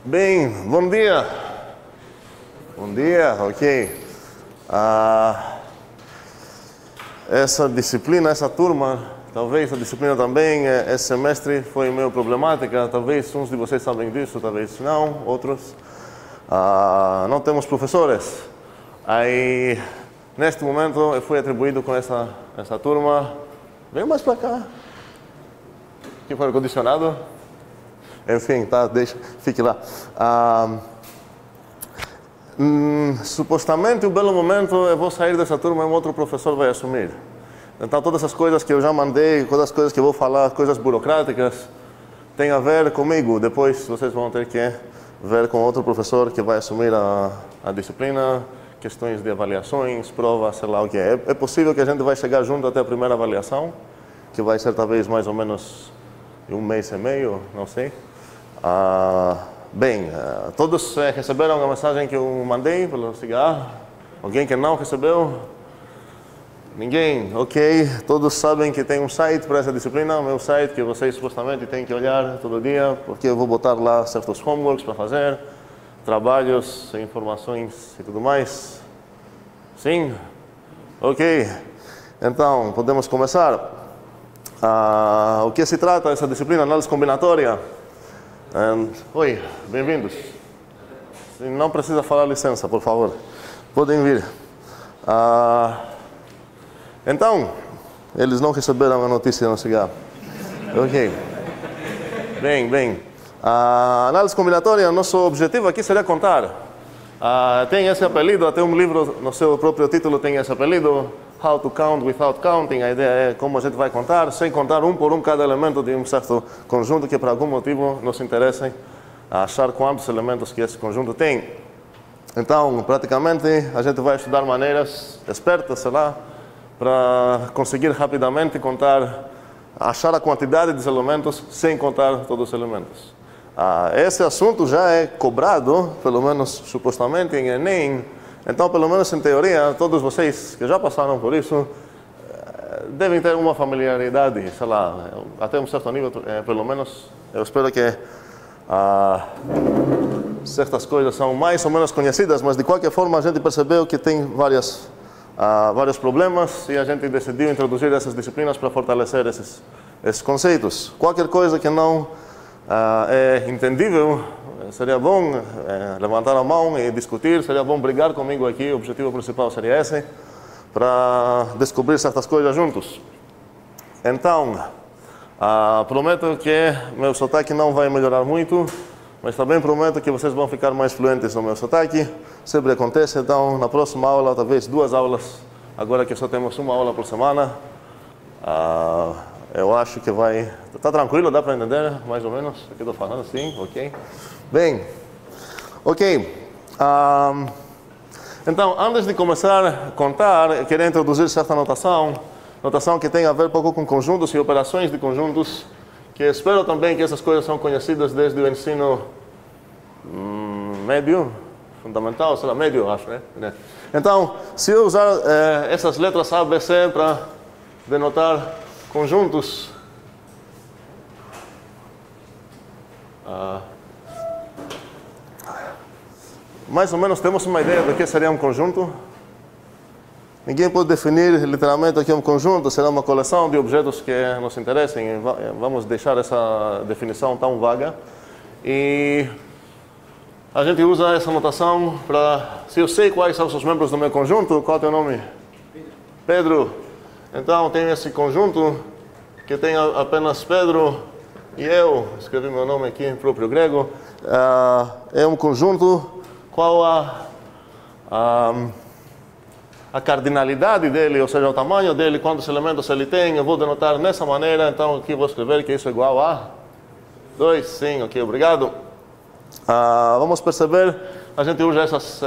Bem, bom dia. Bom dia, ok. Essa disciplina, essa turma, talvez a disciplina também, esse semestre foi meio problemática. Talvez uns de vocês sabem disso, talvez não, outros. Não temos professores. Aí, neste momento, eu fui atribuído com essa turma. Vem mais para cá. Aqui foi ar-condicionado. Enfim, tá, deixa, fique lá. Supostamente, o belo momento, eu vou sair dessa turma e um outro professor vai assumir. Então, todas as coisas que eu já mandei, todas as coisas que eu vou falar, coisas burocráticas, tem a ver comigo. Depois, vocês vão ter que ver com outro professor que vai assumir a disciplina, questões de avaliações, provas, sei lá o que é. É possível que a gente vai chegar junto até a primeira avaliação, que vai ser talvez mais ou menos um mês e meio, não sei. Todos receberam a mensagem que eu mandei pelo cigarro? Alguém que não recebeu? Ninguém? Ok. Todos sabem que tem um site para essa disciplina, o meu site, que vocês supostamente têm que olhar todo dia, porque eu vou botar lá certos homeworks para fazer, trabalhos, informações e tudo mais. Sim? Ok. Então, podemos começar. O que se trata essa disciplina? Análise combinatória. Oi, bem-vindos. Não precisa falar licença, por favor. Podem vir. Então, eles não receberam a notícia no cigarro. Ok. Bem. Análise combinatória, nosso objetivo aqui seria contar. Tem esse apelido, até um livro no seu próprio título tem esse apelido. How to count without counting. A ideia é como a gente vai contar, sem contar um por um cada elemento de um certo conjunto que por algum motivo nos interessa achar quantos elementos que esse conjunto tem. Então, praticamente, a gente vai estudar maneiras espertas, sei lá, para conseguir rapidamente contar, achar a quantidade de elementos sem contar todos os elementos. Esse assunto já é cobrado, pelo menos supostamente, em Enem. Então, pelo menos em teoria, todos vocês que já passaram por isso devem ter uma familiaridade, sei lá, até um certo nível, pelo menos. Eu espero que certas coisas são mais ou menos conhecidas, mas de qualquer forma a gente percebeu que tem vários problemas e a gente decidiu introduzir essas disciplinas para fortalecer esses conceitos. Qualquer coisa que não é entendível, seria bom levantar a mão e discutir, seria bom brigar comigo aqui, o objetivo principal seria esse, para descobrir certas coisas juntos. Então, prometo que meu sotaque não vai melhorar muito, mas também prometo que vocês vão ficar mais fluentes no meu sotaque. Sempre acontece, então, na próxima aula, talvez 2 aulas, agora que só temos uma aula por semana, eu acho que vai... Tá tranquilo? Dá para entender, mais ou menos, o que eu estou falando? Sim? Ok. Bem, ok. Então, antes de começar a contar, eu queria introduzir certa notação que tem a ver um pouco com conjuntos e operações de conjuntos, que espero também que essas coisas são conhecidas desde o ensino médio, fundamental, sei lá, médio, acho, né? Então, se eu usar essas letras A, B, C para denotar conjuntos, mais ou menos temos uma ideia do que seria um conjunto. Ninguém pode definir literalmente o que é um conjunto, será uma coleção de objetos que nos interessem. Vamos deixar essa definição tão vaga. E a gente usa essa notação para... Se eu sei quais são os membros do meu conjunto, qual é o teu nome? Pedro. Então, tem esse conjunto que tem apenas Pedro e eu. Escrevi meu nome aqui em próprio grego. É um conjunto. Qual a cardinalidade dele, ou seja, o tamanho dele, quantos elementos ele tem, eu vou denotar nessa maneira. Então, aqui vou escrever que isso é igual a 2. Sim, ok, obrigado. Vamos perceber, a gente usa essas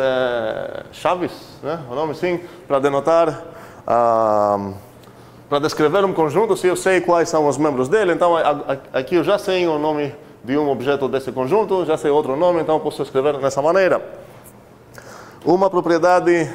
chaves, né? O nome sim, para denotar... para descrever um conjunto, se eu sei quais são os membros dele, então aqui eu já sei o nome de um objeto desse conjunto, já sei outro nome, então posso escrever dessa maneira. Uma propriedade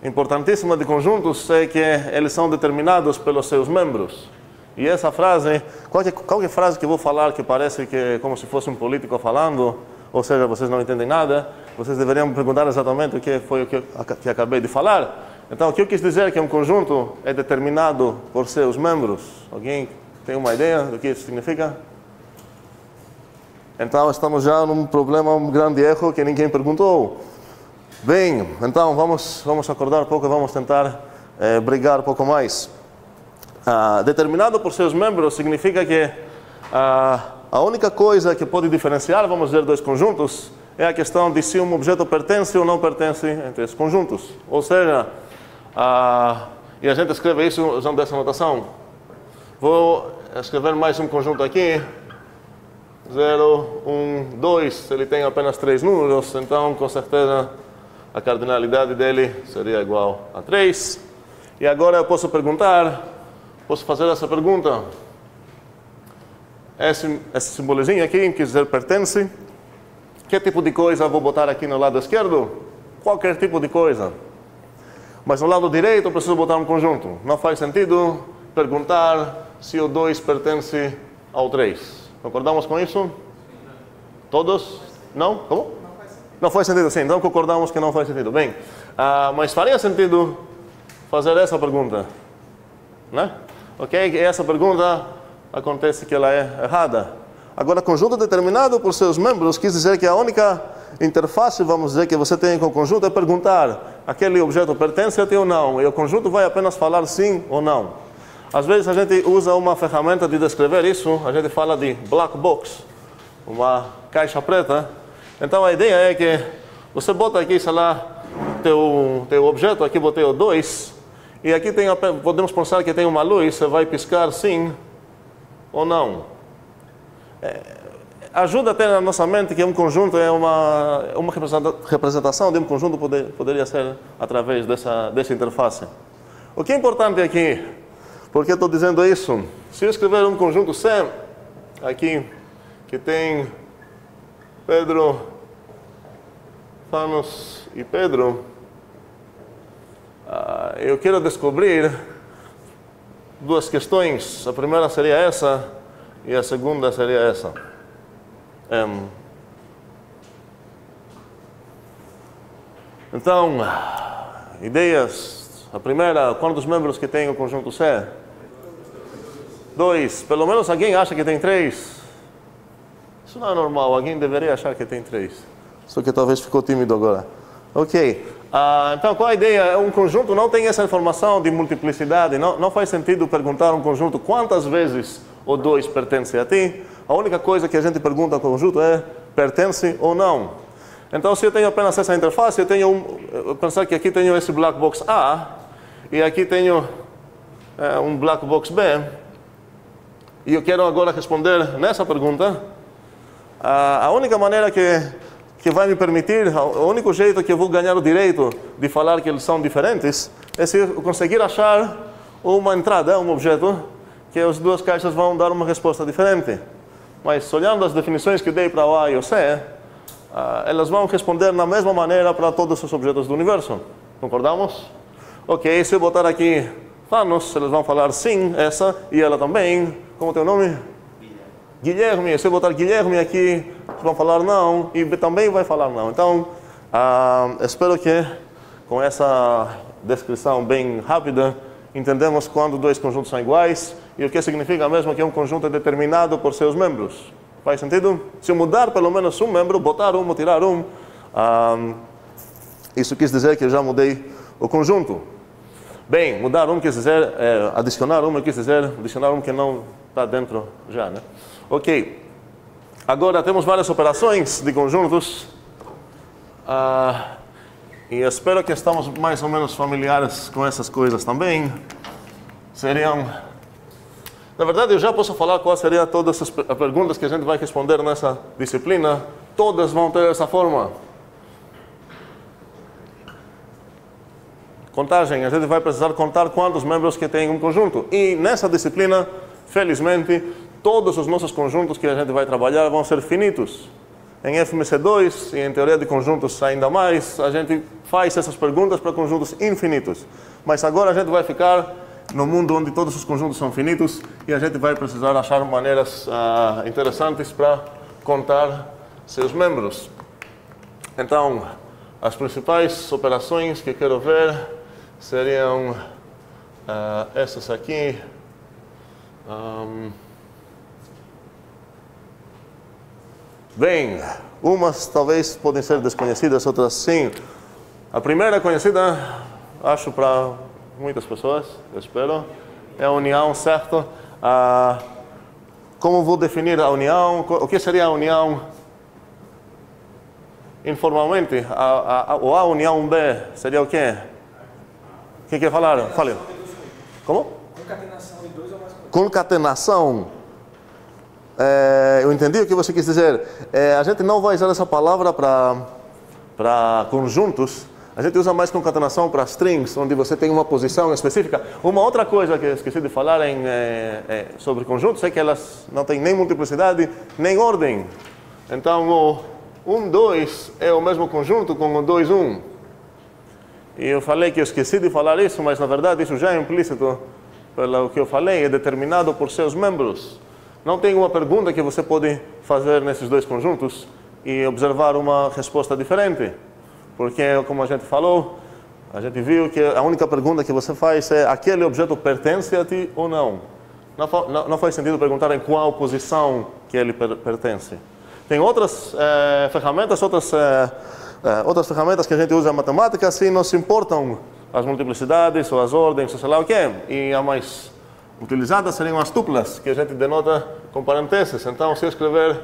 importantíssima de conjuntos é que eles são determinados pelos seus membros. E essa frase, qualquer frase que eu vou falar que parece que é como se fosse um político falando, ou seja, vocês não entendem nada, vocês deveriam me perguntar exatamente o que foi o que acabei de falar. Então, o que eu quis dizer é que um conjunto é determinado por seus membros. Alguém tem uma ideia do que isso significa? Então, estamos já num problema, um grande erro que ninguém perguntou. Bem, então, vamos acordar um pouco, vamos tentar brigar um pouco mais. Determinado por seus membros significa que a única coisa que pode diferenciar, vamos dizer, dois conjuntos é a questão de se um objeto pertence ou não pertence entre esses conjuntos. Ou seja, e a gente escreve isso usando essa notação. Vou escrever mais um conjunto aqui. 0, 1, 2. Ele tem apenas 3 números, então com certeza a cardinalidade dele seria igual a 3. E agora eu posso fazer essa pergunta. Esse simbolozinho aqui, quer dizer pertence. Que tipo de coisa vou botar aqui no lado esquerdo? Qualquer tipo de coisa. Mas no lado direito eu preciso botar um conjunto. Não faz sentido perguntar se o 2 pertence ao 3. Concordamos com isso? Todos? Não? Como? Não faz sentido, sim. Então concordamos que não faz sentido. Bem, mas faria sentido fazer essa pergunta, né? Ok? E essa pergunta acontece que ela é errada. Agora, conjunto determinado por seus membros quis dizer que a única interface, vamos dizer, que você tem com o conjunto é perguntar: aquele objeto pertence a ti ou não? E o conjunto vai apenas falar sim ou não. Às vezes a gente usa uma ferramenta de descrever isso, a gente fala de black box, uma caixa preta. Então a ideia é que você bota aqui, sei lá, teu objeto, aqui botei o 2, e aqui podemos pensar que tem uma luz, você vai piscar sim ou não. Ajuda até na nossa mente que um conjunto é uma representação de um conjunto poderia ser através dessa interface. O que é importante aqui, por que estou dizendo isso? Se eu escrever um conjunto C, aqui, que tem Pedro, Thanos e Pedro, eu quero descobrir duas questões. A primeira seria essa e a segunda seria essa. Então, ideias. A primeira, quantos membros que tem o conjunto C? 2. Pelo menos alguém acha que tem 3. Isso não é normal, alguém deveria achar que tem 3. Só que talvez ficou tímido agora. Ok. Então, qual a ideia? Um conjunto não tem essa informação de multiplicidade. Não faz sentido perguntar a um conjunto quantas vezes o 2 pertence a ti. A única coisa que a gente pergunta ao conjunto é: pertence ou não? Então, se eu tenho apenas essa interface, eu pensar que aqui tenho esse black box A e aqui tenho um black box B. E eu quero agora responder nessa pergunta. A única maneira que vai me permitir, o único jeito que eu vou ganhar o direito de falar que eles são diferentes, é se eu conseguir achar uma entrada, um objeto, que as duas caixas vão dar uma resposta diferente. Mas olhando as definições que eu dei para o A e o C, elas vão responder na mesma maneira para todos os objetos do universo. Concordamos? Ok, se eu botar aqui Thanos, eles vão falar sim, essa, e ela também. Como é o teu nome? Guilherme. Se eu botar Guilherme aqui, eles vão falar não, e também vai falar não. Então, espero que com essa descrição bem rápida, entendemos quando dois conjuntos são iguais e o que significa mesmo que um conjunto é determinado por seus membros. Faz sentido? Se eu mudar pelo menos um membro, botar um ou tirar um, isso quis dizer que eu já mudei o conjunto. Bem, mudar um quer dizer, adicionar um quer dizer adicionar um que não está dentro já, né? Ok. Agora temos várias operações de conjuntos. E espero que estamos mais ou menos familiares com essas coisas também. Seriam... Na verdade, eu já posso falar quais seriam todas as perguntas que a gente vai responder nessa disciplina. Todas vão ter essa forma. Contagem. A gente vai precisar contar quantos membros que tem um conjunto. E nessa disciplina, felizmente, todos os nossos conjuntos que a gente vai trabalhar vão ser finitos. Em FMC2 e em teoria de conjuntos ainda mais, a gente faz essas perguntas para conjuntos infinitos. Mas agora a gente vai ficar no mundo onde todos os conjuntos são finitos e a gente vai precisar achar maneiras interessantes para contar seus membros. Então, as principais operações que quero ver seriam essas aqui. Bem, umas talvez podem ser desconhecidas, outras sim. A primeira conhecida, acho para muitas pessoas, eu espero, é a união, certo? Como vou definir a união? O que seria a união informalmente? Ou a união B seria o quê? Quem quer falar? Fale. Como? Concatenação de dois ou mais coisas. Concatenação. Eu entendi o que você quis dizer. A gente não vai usar essa palavra para conjuntos. A gente usa mais concatenação para strings, onde você tem uma posição específica. Uma outra coisa que eu esqueci de falar sobre conjuntos é que elas não têm nem multiplicidade, nem ordem. Então, o 1, 2 é o mesmo conjunto com o 2, 1. E eu falei que eu esqueci de falar isso, mas na verdade isso já é implícito pelo que eu falei, é determinado por seus membros. Não tem uma pergunta que você pode fazer nesses dois conjuntos e observar uma resposta diferente. Porque, como a gente falou, a gente viu que a única pergunta que você faz é: aquele objeto pertence a ti ou não? Não faz sentido perguntar em qual posição que ele pertence. Tem outras ferramentas, outras ferramentas que a gente usa na matemática, se não se importam as multiplicidades ou as ordens, ou sei lá o quê. E a mais utilizada seriam as tuplas, que a gente denota com parênteses. Então, se eu escrever,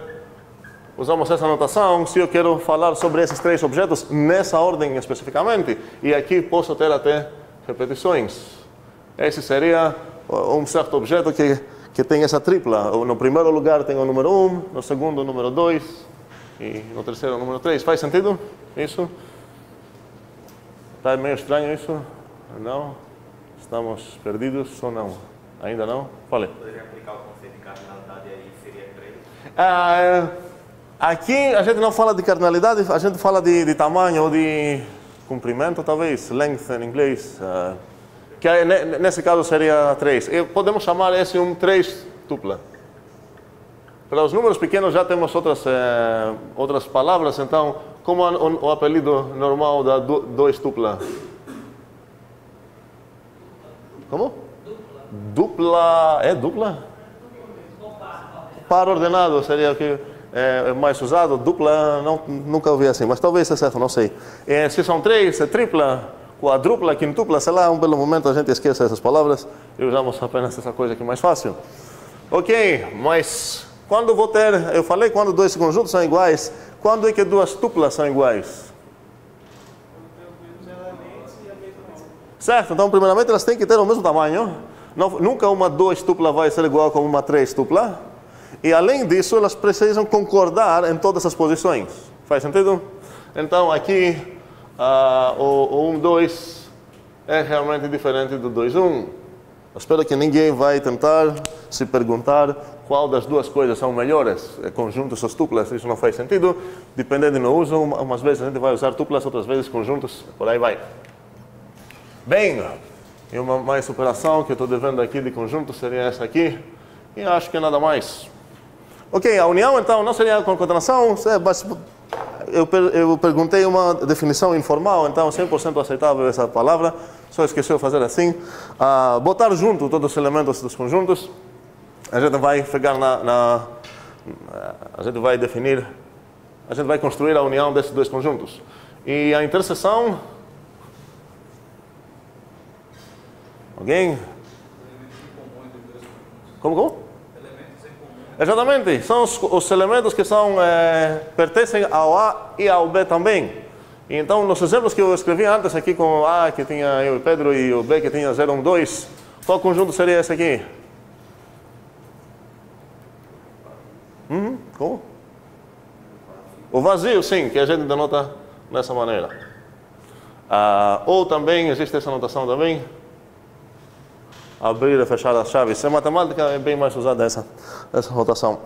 usamos essa notação, se eu quero falar sobre esses três objetos nessa ordem especificamente, e aqui posso ter até repetições. Esse seria um certo objeto que tem essa tripla. No primeiro lugar tem o número 1, no segundo o número 2 e no terceiro o número 3. Faz sentido isso? Está meio estranho isso? Não? Estamos perdidos ou não? Ainda não? Fale. Poderia aplicar o conceito de cardinalidade aí, seria 3? Aqui a gente não fala de cardinalidade, a gente fala de tamanho ou de comprimento, talvez, length em inglês. Que nesse caso seria 3. Podemos chamar esse um 3 tupla. Para os números pequenos já temos outras palavras, então, como o apelido normal da 2 tupla? Como? Dupla. É dupla? Par ordenado seria o que é mais usado. Dupla, nunca ouvi assim, mas talvez seja certo, não sei. Se são 3, é tripla, quadrupla, quintupla, sei lá, um belo momento a gente esquece essas palavras e usamos apenas essa coisa que é mais fácil. Ok, mas quando vou ter, eu falei quando dois conjuntos são iguais, quando é que duas tuplas são iguais? Certo, então primeiramente elas têm que ter o mesmo tamanho. Nunca uma 2 tupla vai ser igual com uma 3 tupla. E além disso, elas precisam concordar em todas as posições. Faz sentido? Então aqui o 1, 2 é realmente diferente do 2, 1. Espero que ninguém vai tentar se perguntar qual das duas coisas são melhores, conjuntos ou tuplas. Isso não faz sentido. Dependendo do uso, umas vezes a gente vai usar tuplas, outras vezes conjuntos, por aí vai. Bem, e uma mais operação que eu estou devendo aqui de conjunto seria essa aqui. E acho que nada mais. Ok, a união então não seria concatenação. Eu perguntei uma definição informal, então 100% aceitável essa palavra. Só esqueceu de fazer assim. Botar junto todos os elementos dos conjuntos. A gente vai pegar a gente vai definir, a gente vai construir a união desses dois conjuntos. E a interseção. Alguém? Como? Elementos em comum. Exatamente. São os elementos que pertencem ao A e ao B também. E então, nos exemplos que eu escrevi antes aqui com o A, que tinha eu e Pedro, e o B, que tinha 0, 1, 2, qual conjunto seria esse aqui? Como? O vazio, sim, que a gente denota dessa maneira. Ou também, existe essa notação também. Abrir e fechar as chaves. Em matemática é bem mais usada essa rotação.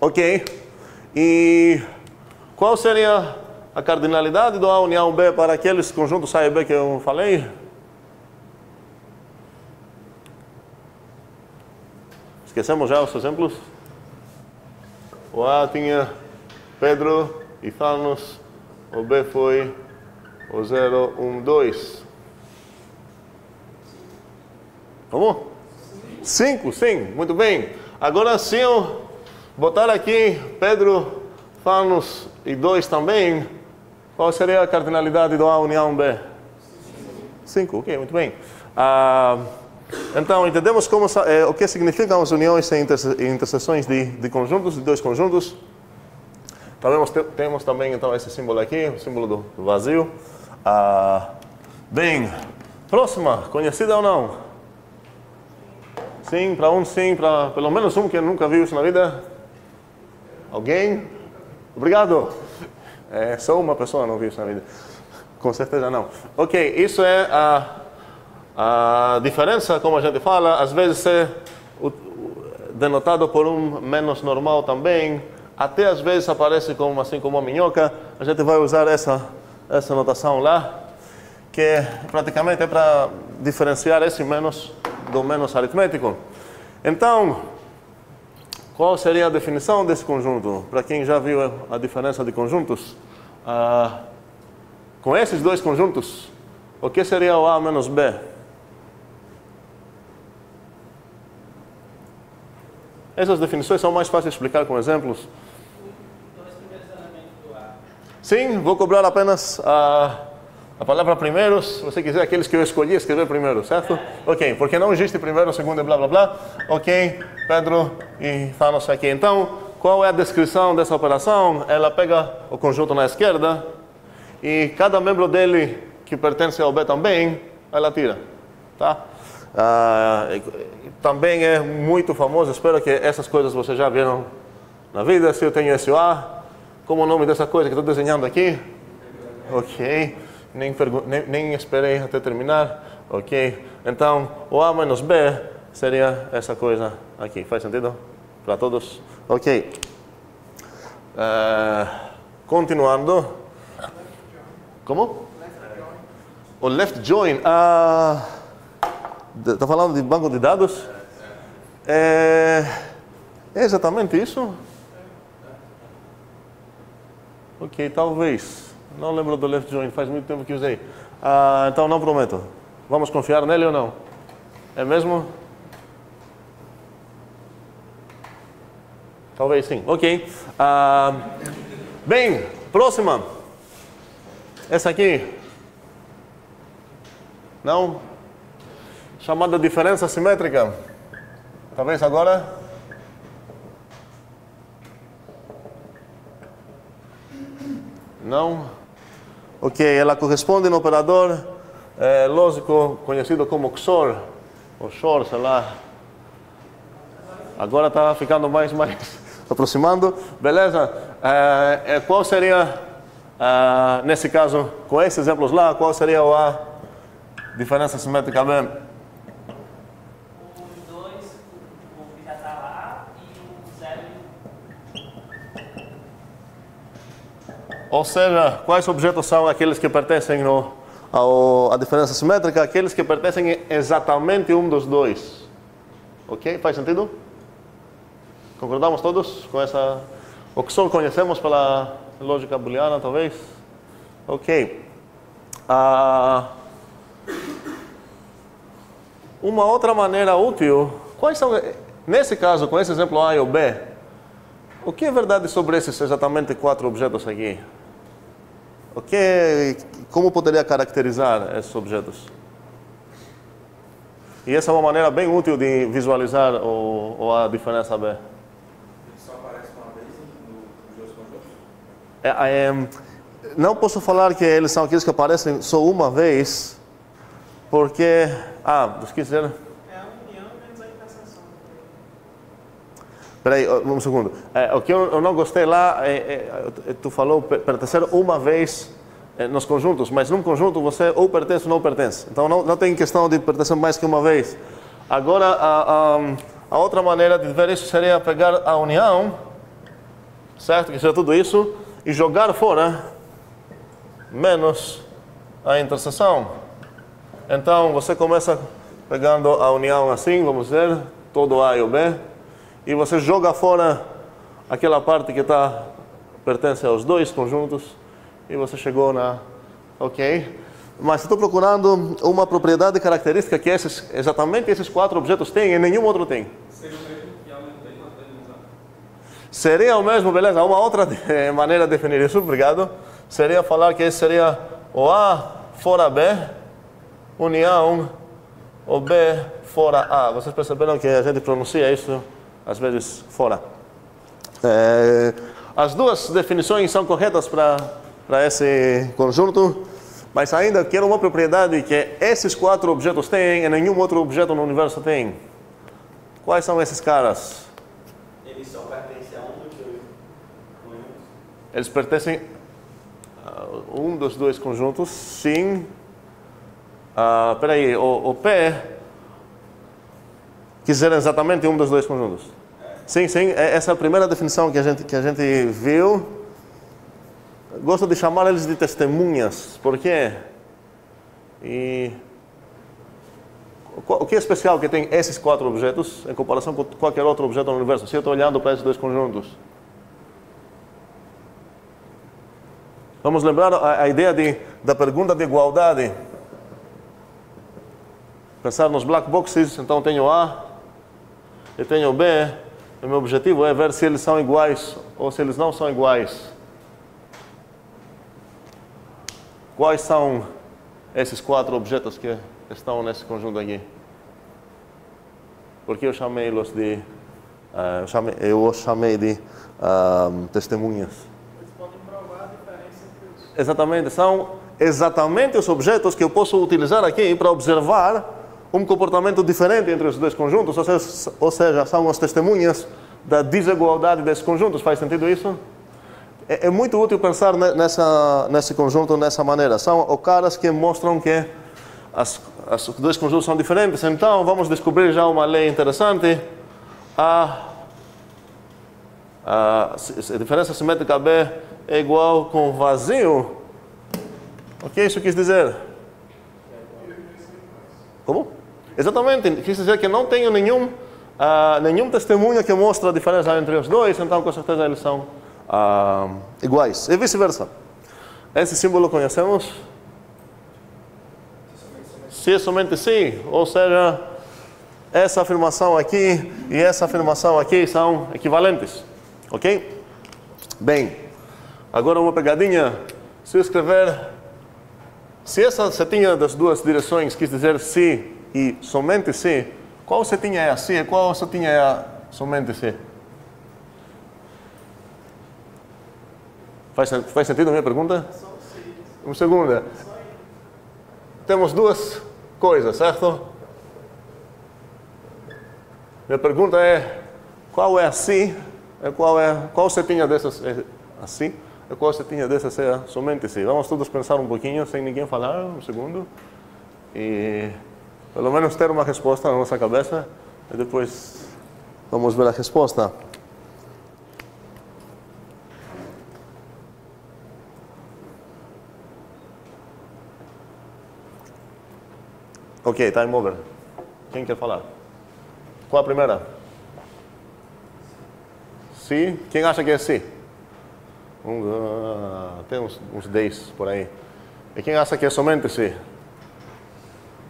Ok. E qual seria a cardinalidade da união B para aqueles conjuntos A e B que eu falei? Esquecemos já os exemplos? O A tinha Pedro e Thanos, o B foi o 0, 1, 2. Como? 5, sim, muito bem. Agora, se eu botar aqui Pedro, Thanos e 2 também, qual seria a cardinalidade do A união B? 5, ok, muito bem. Então, entendemos o que significam as uniões e interseções de conjuntos, de dois conjuntos. Temos também, então, esse símbolo aqui, o símbolo do vazio. Bem, próxima, conhecida ou não? Sim, para um sim, para pelo menos um que nunca viu isso na vida. Alguém? Obrigado. Só uma pessoa não viu isso na vida. Com certeza não. Ok, isso é a diferença, como a gente fala, às vezes é denotado por um menos normal também, até às vezes aparece assim como uma minhoca. A gente vai usar essa notação lá, que praticamente é para diferenciar esse menos do menos aritmético. Então, qual seria a definição desse conjunto? Para quem já viu a diferença de conjuntos, com esses dois conjuntos, o que seria o A menos B? Essas definições são mais fáceis de explicar com exemplos. Dois primeiros elementos do A. Sim, vou cobrar apenas a palavra primeiro, se você quiser, aqueles que eu escolhi escrever primeiro, certo? Ok, porque não existe primeiro, segundo e blá blá blá. Ok, Pedro e Thanos aqui. Então, qual é a descrição dessa operação? Ela pega o conjunto na esquerda e cada membro dele que pertence ao B também, ela tira, tá? Também é muito famoso, espero que essas coisas vocês já viram na vida. Se eu tenho esse A, como é o nome dessa coisa que estou desenhando aqui? Ok, nem esperei até terminar. Ok, então o A menos B seria essa coisa aqui. Faz sentido para todos? Ok. Continuando. Como? O left join. Está falando de banco de dados? É exatamente isso? Ok, talvez. Não lembro do left join, faz muito tempo que usei. Então não prometo. Vamos confiar nele ou não? É mesmo? Talvez sim. Ok. Bem, próxima. Essa aqui. Não? Chamada diferença simétrica. Talvez agora. Não? Ok, ela corresponde no operador lógico conhecido como XOR, ou XOR, sei lá. Agora está ficando mais aproximando. Beleza? Qual seria, nesse caso, com esses exemplos lá, qual seria a diferença simétrica B? O 2, o que já está lá, e o 0. Ou seja, quais objetos são aqueles que pertencem à diferença simétrica? Aqueles que pertencem exatamente um dos dois. Ok? Faz sentido? Concordamos todos com essa? O que só conhecemos pela lógica booleana, talvez? Ok. Uma outra maneira útil, quais são, nesse caso, com esse exemplo A e o B, o que é verdade sobre esses exatamente 4 objetos aqui? Como poderia caracterizar esses objetos? E essa é uma maneira bem útil de visualizar a diferença B. Só aparece uma vez nos dois conjuntos? Não posso falar que eles são aqueles que aparecem só uma vez, porque... esqueci de dizer... É a união menos a interseção. Espera aí, um segundo. O que eu não gostei lá, tu falou pertencer uma vez nos conjuntos, mas num conjunto você ou pertence ou não pertence. Então não tem questão de pertencer mais que uma vez. Agora, a outra maneira de ver isso seria pegar a união, certo? Que seria tudo isso, e jogar fora menos a interseção. Então você começa pegando a união assim, vamos dizer, todo A e o B. e você joga fora aquela parte que pertence aos dois conjuntos, e você chegou na... Ok? Mas estou procurando uma propriedade característica que exatamente esses 4 objetos têm e nenhum outro tem. Seria o mesmo que aumentei na televisão. Seria o mesmo, beleza? Uma outra maneira de definir isso, obrigado, seria falar que esse seria o A fora B, união o B fora A. Vocês perceberam que a gente pronuncia isso, às vezes, fora. As duas definições são corretas para esse conjunto, mas ainda quero uma propriedade que esses 4 objetos têm e nenhum outro objeto no universo tem. Quais são esses caras? Eles só pertencem a um dos dois conjuntos. Eles pertencem a um dos dois conjuntos, sim. Espera aí, o P quiser exatamente um dos dois conjuntos. Sim, essa é a primeira definição que a gente viu. Gosto de chamar eles de testemunhas. Por quê? E o que é especial que tem esses 4 objetos em comparação com qualquer outro objeto no universo? Se eu estou olhando para esses dois conjuntos. Vamos lembrar a ideia da pergunta de igualdade. Pensar nos black boxes, então tenho A e tenho B. O meu objetivo é ver se eles são iguais ou se eles não são iguais. Quais são esses 4 objetos que estão nesse conjunto aqui? Porque eu chamei-los de... eu os chamei de testemunhas. Eles podem provar a diferença entre os... Exatamente, são exatamente os objetos que eu posso utilizar aqui para observar um comportamento diferente entre os dois conjuntos, ou seja, são as testemunhas da desigualdade desses conjuntos. Faz sentido isso? É muito útil pensar nesse conjunto dessa maneira. São os caras que mostram que os dois conjuntos são diferentes. Então, vamos descobrir já uma lei interessante. A diferença simétrica B é igual com vazio. O que isso quis dizer? Como? Exatamente. Quis dizer que não tenho nenhum testemunho que mostre a diferença entre os dois. Então, com certeza, eles são iguais. E vice-versa. Esse símbolo conhecemos? Se é somente se, ou seja, essa afirmação aqui e essa afirmação aqui são equivalentes. Ok? Bem, agora uma pegadinha. Se eu escrever, se essa setinha das duas direções quis dizer se e somente se, qual setinha é a se e qual setinha é a somente se? Faz sentido a minha pergunta? Um segundo. Temos duas coisas, certo? Minha pergunta é, qual é a si? Qual setinha dessas é a si? E qual setinha dessas é a somente si? Vamos todos pensar um pouquinho, sem ninguém falar, um segundo. E pelo menos ter uma resposta na nossa cabeça. E depois vamos ver a resposta. Ok, time over. Quem quer falar? Qual a primeira? Si? Quem acha que é si? Tem uns 10 por aí. E quem acha que é somente si?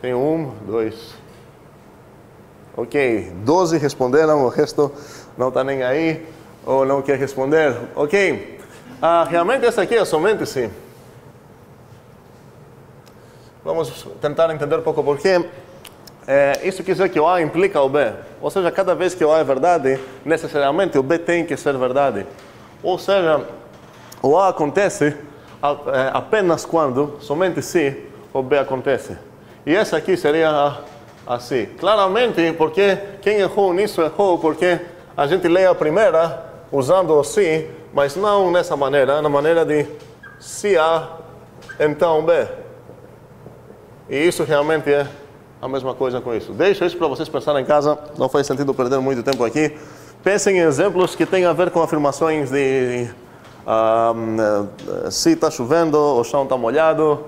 Tem 1, 2. Ok, 12 responderam, o resto não está nem aí ou não quer responder. Ok, realmente essa aqui é somente si. Vamos tentar entender um pouco por quê. Isso quer dizer que o A implica o B. Ou seja, cada vez que o A é verdade, necessariamente o B tem que ser verdade. Ou seja, o A acontece apenas quando, somente se, o B acontece. E essa aqui seria a si. Claramente, porque quem errou nisso errou porque a gente lê a primeira usando o si, mas não nessa maneira, na maneira de se A, então B. E isso realmente é a mesma coisa com isso. Deixo isso para vocês pensarem em casa, não faz sentido perder muito tempo aqui. Pensem em exemplos que têm a ver com afirmações de se está chovendo, o chão está molhado.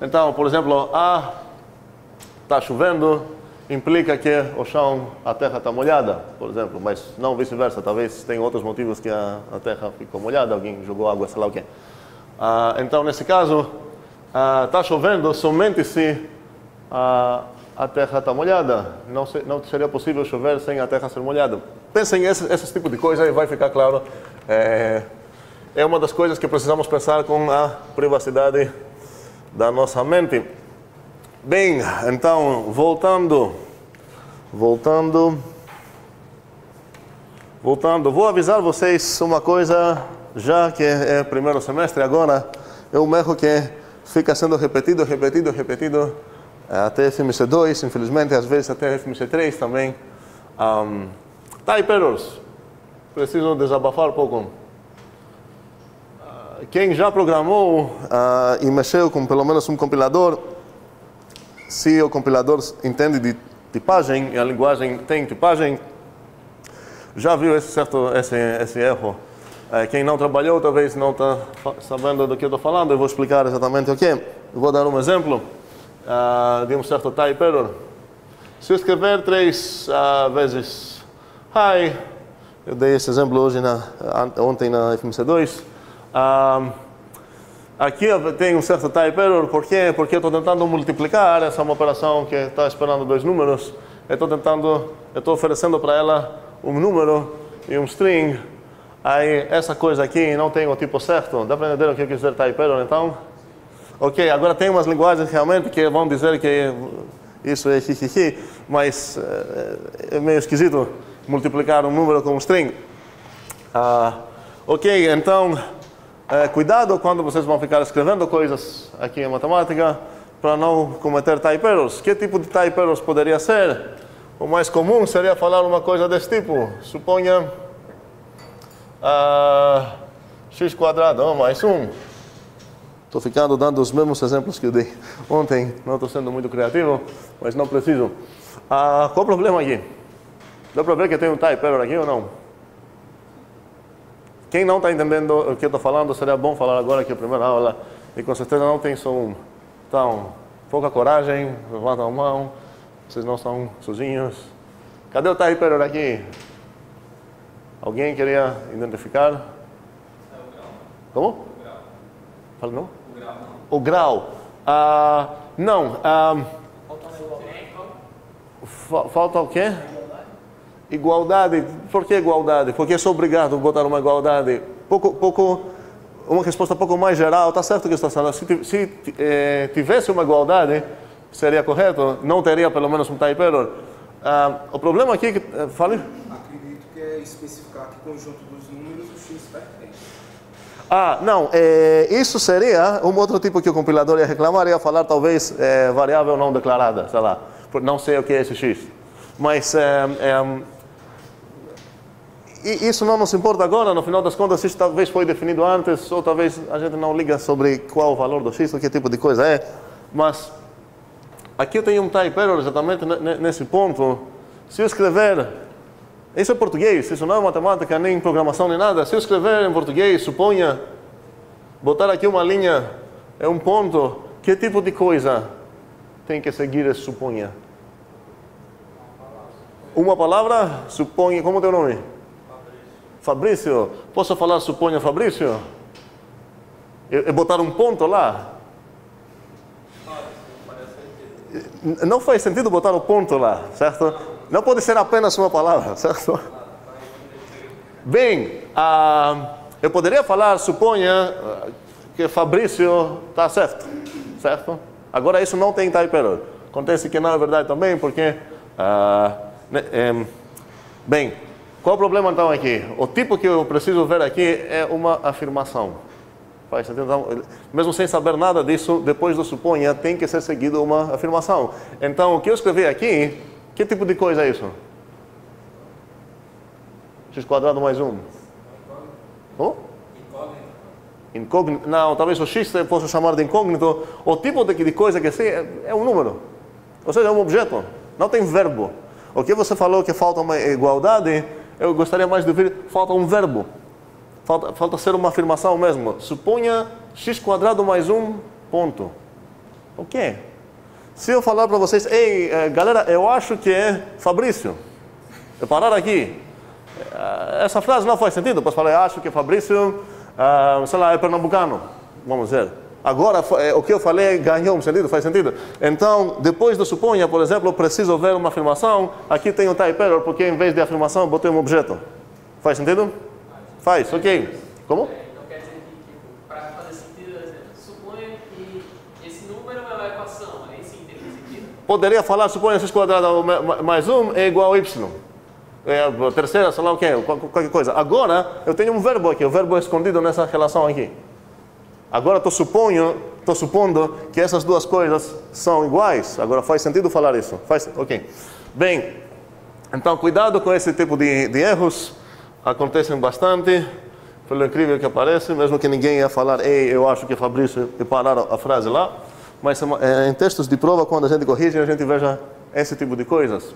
Então, por exemplo, A está chovendo implica que o chão, a terra está molhada, por exemplo, mas não vice-versa. Talvez tenha outros motivos que a terra ficou molhada, alguém jogou água, sei lá o quê. Então, nesse caso, está chovendo somente se a terra está molhada. Não seria possível chover sem a terra ser molhada. Pensem esse tipo de coisa e vai ficar claro. É uma das coisas que precisamos pensar com a privacidade da nossa mente. Bem, então, voltando, vou avisar vocês uma coisa, já que é primeiro semestre agora, é um erro que fica sendo repetido até FMC2, infelizmente, às vezes até FMC3 também. Type errors. Preciso desabafar um pouco. Quem já programou e mexeu com pelo menos um compilador, se o compilador entende de tipagem e a linguagem tem tipagem, já viu esse erro. Quem não trabalhou talvez não está sabendo do que eu estou falando. Eu vou explicar exatamente o que. Eu vou dar um exemplo de um certo type error. Se eu escrever 3 vezes hi, eu dei esse exemplo ontem na FMC2, aqui tem um certo type error. Por quê? Porque eu estou tentando multiplicar. Essa é uma operação que está esperando 2 números. Eu estou oferecendo para ela um número e um string. Aí essa coisa aqui não tem o tipo certo. Dá para entender o que eu quis dizer type error, então? Ok, agora tem umas linguagens realmente que vão dizer que isso é hihihi, mas é meio esquisito multiplicar um número com um string. Ok, então, cuidado quando vocês vão ficar escrevendo coisas aqui em matemática para não cometer type errors. Que tipo de type errors poderia ser? O mais comum seria falar uma coisa desse tipo. Suponha x² mais 1. Estou ficando dando os mesmos exemplos que eu dei ontem. Não estou sendo muito criativo, mas não preciso. Qual o problema aqui? Dá para ver que tem um type error aqui ou não? Quem não está entendendo o que eu estou falando, seria bom falar agora que é a primeira aula. E com certeza não tem só um. Então, pouca coragem, levanta a mão. Vocês não estão sozinhos. Cadê o type error aqui? Alguém queria identificar? É o grau. Como? O grau. Fala não? O grau não. O grau. Não. Falta o quê? Igualdade. Por que igualdade? Porque sou obrigado a botar uma igualdade. Uma resposta um pouco mais geral. Está certo o que está falando. Se tivesse uma igualdade, seria correto? Não teria pelo menos um type error. O problema aqui que... Fale. Acredito que é especificar que conjunto dos números o x pertence. Não. Isso seria um outro tipo que o compilador ia reclamar, ia falar talvez variável não declarada, sei lá. Não sei o que é esse x. Mas isso não nos importa agora. No final das contas, isso talvez foi definido antes, ou talvez a gente não liga sobre qual o valor do x, ou que tipo de coisa é. Mas aqui eu tenho um type error exatamente nesse ponto. Se eu escrever... Isso é português, isso não é matemática, nem programação, nem nada. Se eu escrever em português, suponha, botar aqui uma linha, é um ponto, que tipo de coisa tem que seguir esse suponha? Uma palavra? Suponha, como é o teu nome? Fabrício. Posso falar suponha Fabrício? E botar um ponto lá? Não faz sentido botar o ponto lá, certo? Não pode ser apenas uma palavra, certo? Bem, eu poderia falar, suponha que Fabrício está certo, certo? Agora isso não tem type error. Acontece que não é verdade também, porque... bem, qual o problema então aqui? O tipo que eu preciso ver aqui é uma afirmação. Faz sentido? Então, mesmo sem saber nada disso, depois do suponha, tem que ser seguido uma afirmação. Então, o que eu escrevi aqui, que tipo de coisa é isso? x² mais 1. Oh? Incógnito. Não, talvez o x eu possa chamar de incógnito. O tipo de coisa que sei é um número. Ou seja, é um objeto. Não tem verbo. O que você falou que falta uma igualdade, eu gostaria mais de ouvir, falta um verbo. Falta ser uma afirmação mesmo. Suponha x² mais 1, ponto. O quê? Se eu falar para vocês, ei, galera, eu acho que é Fabrício. Eu parar aqui. Essa frase não faz sentido. Posso falar, eu acho que é Fabrício, sei lá, é pernambucano. Vamos ver. Agora, o que eu falei ganhou um sentido, faz sentido? Então, depois do suponha, por exemplo, eu preciso ver uma afirmação. Aqui tem um type error, porque em vez de afirmação, eu botei um objeto. Faz sentido? Faz, ok. Como? Então quer dizer que, para fazer sentido, suponha que esse número é uma equação, aí sim tem sentido? Poderia falar, suponha x² mais 1 é igual a y. É a terceira, sei lá o que, qualquer coisa. Agora, eu tenho um verbo aqui, o verbo é escondido nessa relação aqui. Agora estou supondo que essas duas coisas são iguais. Agora faz sentido falar isso? Faz? Ok. Bem, então cuidado com esse tipo de erros. Acontecem bastante, pelo incrível que parece, mesmo que ninguém ia falar, ei, eu acho que é Fabrício, e parar a frase lá. Mas em textos de prova, quando a gente corrige, a gente veja esse tipo de coisas.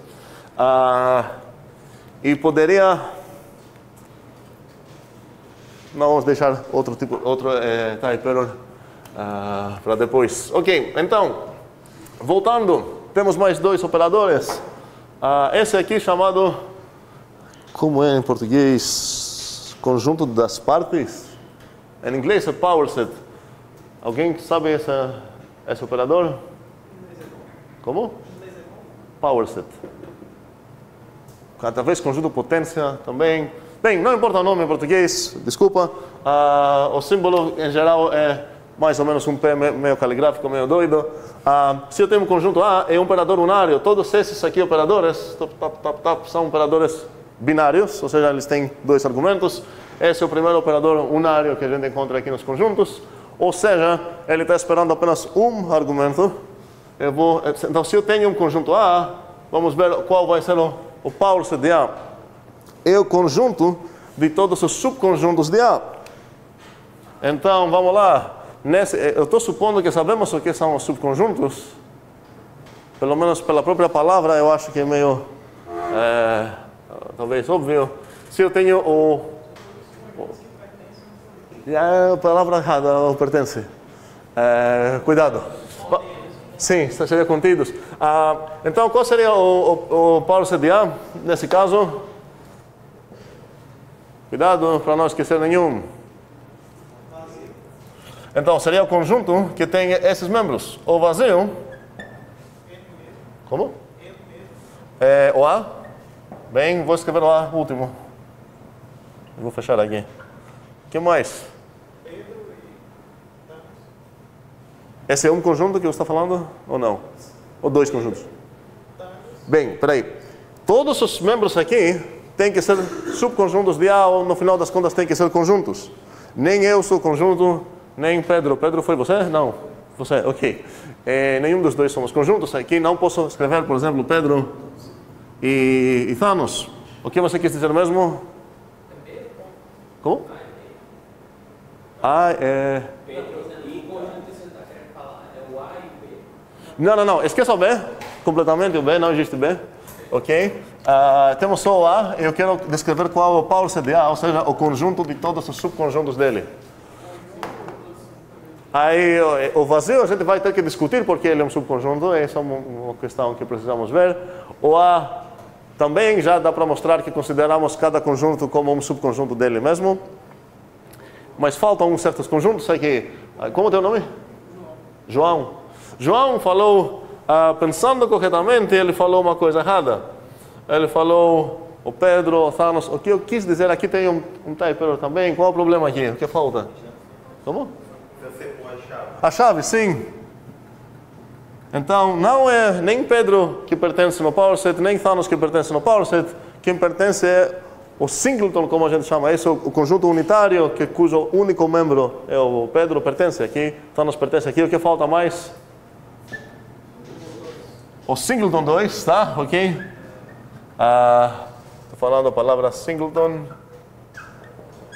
E poderia... Não vamos deixar outro type error para depois. Ok, então, voltando, temos mais dois operadores. Esse aqui chamado, como é em português? Conjunto das partes. Em inglês é power set. Alguém sabe esse operador? Como? Power set. Talvez conjunto potência também. Bem, não importa o nome em português, desculpa. O símbolo em geral é mais ou menos um P meio caligráfico, meio doido. Se eu tenho um conjunto A, é um operador unário. Todos esses aqui operadores são operadores binários, ou seja, eles têm dois argumentos. Esse é o primeiro operador unário que a gente encontra aqui nos conjuntos. Ou seja, ele está esperando apenas um argumento. Então, se eu tenho um conjunto A, vamos ver qual vai ser o power set de A. É o conjunto de todos os subconjuntos de A. Então, vamos lá. Eu estou supondo que sabemos o que são os subconjuntos. Pelo menos pela própria palavra, eu acho que é meio... talvez óbvio. Se eu tenho a palavra errada, o pertence. Cuidado. Sim, seria contidos. Então, qual seria o power set de A, nesse caso? Cuidado para não esquecer nenhum. Então, seria o conjunto que tem esses membros. O vazio. Como? O A. Bem, vou escrever o A último. Vou fechar aqui. O que mais? Esse é um conjunto que você está falando ou não? Ou dois conjuntos? Bem, peraí. Todos os membros aqui têm que ser subconjuntos de A ou no final das contas têm que ser conjuntos. Nem eu sou conjunto, nem Pedro. Pedro foi você? Não. Você, ok. Nenhum dos dois somos conjuntos. Aqui não posso escrever, por exemplo, Pedro e Thanos. O que você quis dizer mesmo? Como? Não. Esqueça o B. Completamente o B. Não existe B. Ok? Temos só o A. Eu quero descrever qual é o power set de A, ou seja, o conjunto de todos os subconjuntos dele. Aí, o vazio a gente vai ter que discutir porque ele é um subconjunto. Essa é uma questão que precisamos ver. O A também já dá para mostrar que consideramos cada conjunto como um subconjunto dele mesmo. Mas faltam uns certos conjuntos aqui. Como é o teu nome? João. João falou, pensando corretamente, ele falou uma coisa errada. Ele falou, o Pedro, o Thanos, o que eu quis dizer aqui tem um type error também. Qual é o problema aqui? O que falta? Como? A chave, sim. Então, não é nem Pedro que pertence no power set, nem Thanos que pertence no power set. Quem pertence é o singleton, como a gente chama. Esse é o conjunto unitário, cujo único membro é o Pedro, pertence aqui. Thanos pertence aqui. O que falta mais? O singleton 2, tá? Ok? Estou falando a palavra singleton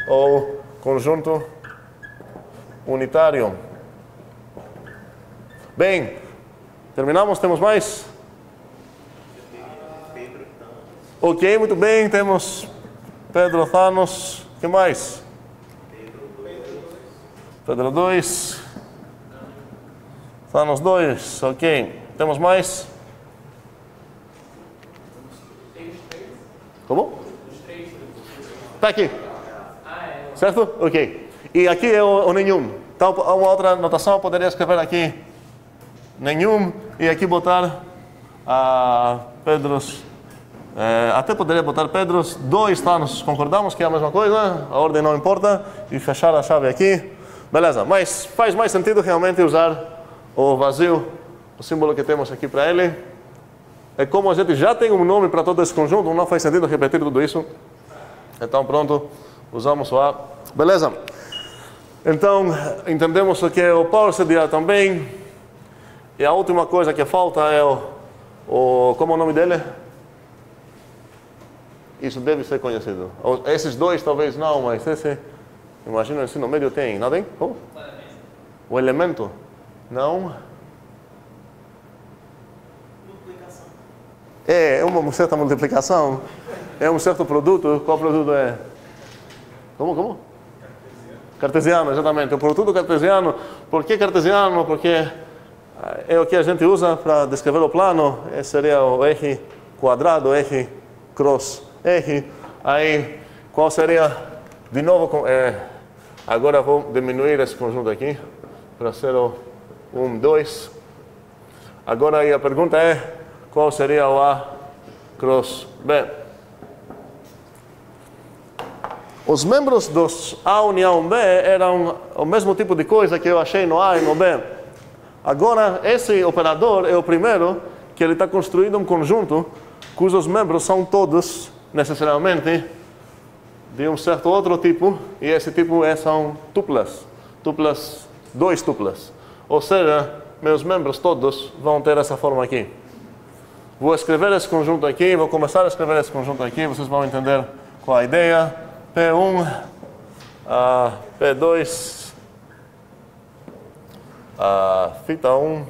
ou conjunto unitário. Bem, terminamos? Temos mais? Ok, muito bem. Temos Pedro, Thanos. O que mais? Pedro 2. Thanos 2. Ok. Temos mais? Como? Está aqui. Certo? Ok. E aqui é o nenhum. Então, uma outra notação, poderia escrever aqui nenhum e aqui botar Pedros. Até poderia botar Pedros 2, tá? Nós concordamos que é a mesma coisa, a ordem não importa, e fechar a chave aqui. Beleza, mas faz mais sentido realmente usar o vazio, o símbolo que temos aqui para ele. É como a gente já tem um nome para todo esse conjunto, não faz sentido repetir tudo isso. Então pronto, usamos o A. Beleza. Então, entendemos o que é o power CDA também. E a última coisa que falta é como é o nome dele? Isso deve ser conhecido. Esses dois talvez não, mas esse, imagino o ensino médio tem. Não tem? Como? O elemento? Não. Multiplicação. É uma certa multiplicação. É um certo produto. Qual produto é? Como? Cartesiano, exatamente. O produto cartesiano. Por que cartesiano? Porque é o que a gente usa para descrever o plano. Esse seria o R quadrado, R cross R. Aí, qual seria? De novo, agora vou diminuir esse conjunto aqui para ser o 1, 2. Agora aí a pergunta é, qual seria o A cross B? Os membros dos A união B eram o mesmo tipo de coisa que eu achei no A e no B. Agora, esse operador é o primeiro que ele está construindo um conjunto cujos membros são todos, necessariamente, de um certo outro tipo, e esse tipo são tuplas. Dois tuplas. Ou seja, meus membros todos vão ter essa forma aqui. Vou escrever esse conjunto aqui, vou começar a escrever esse conjunto aqui, vocês vão entender qual a ideia. P1, P2, θ 1,